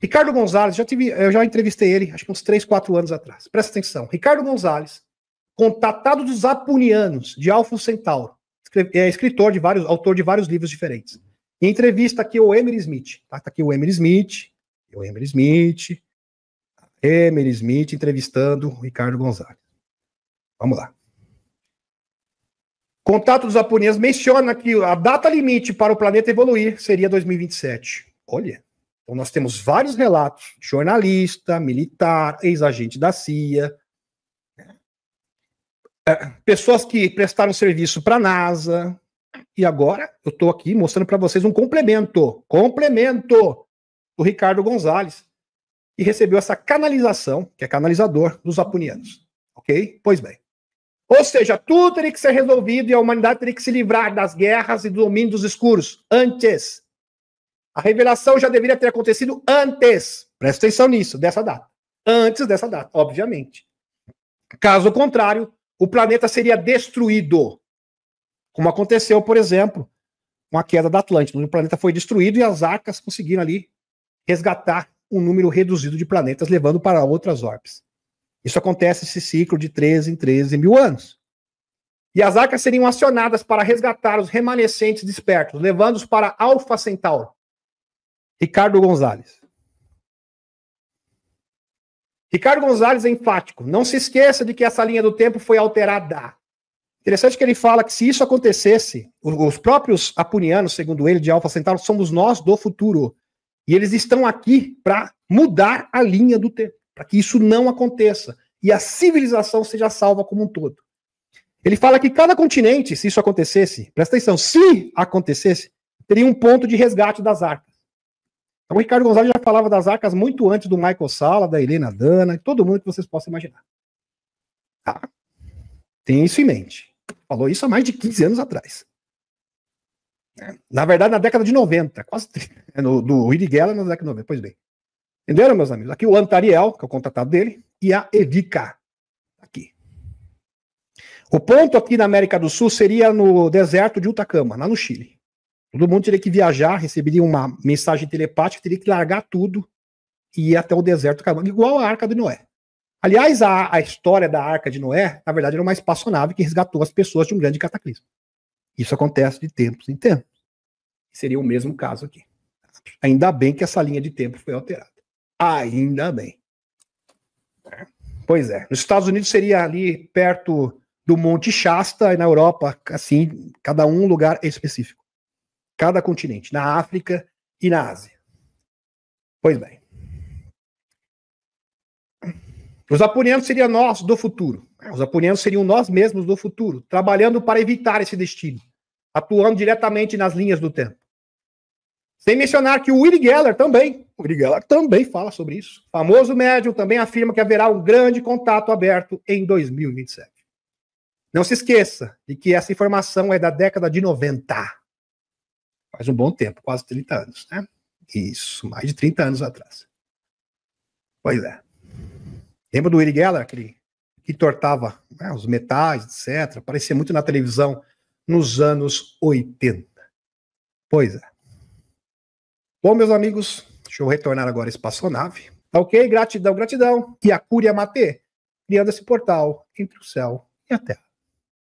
Ricardo Gonzalez, eu já entrevistei ele, acho que uns 3, 4 anos atrás. Presta atenção. Ricardo Gonzalez, contatado dos Apunianos, de Alpha Centauro, é escritor autor de vários livros diferentes. Em entrevista aqui o Emery Smith. Tá aqui o Emery Smith entrevistando o Ricardo Gonzalez. Vamos lá. Contato dos Apunianos menciona que a data limite para o planeta evoluir seria 2027. Olha, então nós temos vários relatos, jornalista, militar, ex-agente da CIA, pessoas que prestaram serviço para a NASA. E agora eu estou aqui mostrando para vocês um complemento do Ricardo Gonzalez, que recebeu essa canalização, que é canalizador dos apunianos. Ok? Pois bem. Ou seja, tudo teria que ser resolvido e a humanidade teria que se livrar das guerras e do domínio dos escuros antes. A revelação já deveria ter acontecido antes. Presta atenção nisso, dessa data. Antes dessa data, obviamente. Caso contrário, o planeta seria destruído. Como aconteceu, por exemplo, com a queda da Atlântida. O planeta foi destruído e as arcas conseguiram ali resgatar um número reduzido de planetas, levando para outras orbes. Isso acontece esse ciclo de 13 em 13 mil anos. E as arcas seriam acionadas para resgatar os remanescentes despertos, levando-os para Alfa Centauro. Ricardo Gonzalez. Ricardo Gonzalez é enfático. Não se esqueça de que essa linha do tempo foi alterada. Interessante que ele fala que se isso acontecesse, os próprios apunianos, segundo ele, de Alfa Centauro, somos nós do futuro. E eles estão aqui para mudar a linha do tempo, para que isso não aconteça e a civilização seja salva como um todo. Ele fala que cada continente, se isso acontecesse, presta atenção, se acontecesse, teria um ponto de resgate das arcas. Então o Ricardo Gonzalez já falava das arcas muito antes do Michael Salla, da Helena Dana, todo mundo que vocês possam imaginar. Tá? Tem isso em mente. Falou isso há mais de 15 anos atrás. Na verdade, na década de 90, quase 30, do Uri Geller na década de 90, pois bem. Entenderam, meus amigos? Aqui o Antariel, que é o contratado dele, e a Evika. Aqui. O ponto aqui na América do Sul seria no deserto de Utacama, lá no Chile. Todo mundo teria que viajar, receberia uma mensagem telepática, teria que largar tudo e ir até o deserto, igual a Arca de Noé. Aliás, a história da Arca de Noé, na verdade, era uma espaçonave que resgatou as pessoas de um grande cataclismo. Isso acontece de tempos em tempos. Seria o mesmo caso aqui. Ainda bem que essa linha de tempo foi alterada. Ainda bem. Pois é. Nos Estados Unidos seria ali perto do Monte Shasta, e na Europa, assim, cada um lugar específico. Cada continente. Na África e na Ásia. Pois bem. Os apunianos seriam nós do futuro. Os apunianos seriam nós mesmos do futuro, trabalhando para evitar esse destino, atuando diretamente nas linhas do tempo. Sem mencionar que o Uri Geller também fala sobre isso. O famoso médium também afirma que haverá um grande contato aberto em 2027. Não se esqueça de que essa informação é da década de 90. Faz um bom tempo, quase 30 anos, né? Isso, mais de 30 anos atrás. Pois é. Lembra do Uri Geller, aquele que tortava, né, os metais, etc. Aparecia muito na televisão nos anos 80. Pois é. Bom, meus amigos, deixa eu retornar agora a espaçonave. Ok? Gratidão, gratidão. E a Cúria Matê, criando esse portal entre o céu e a terra.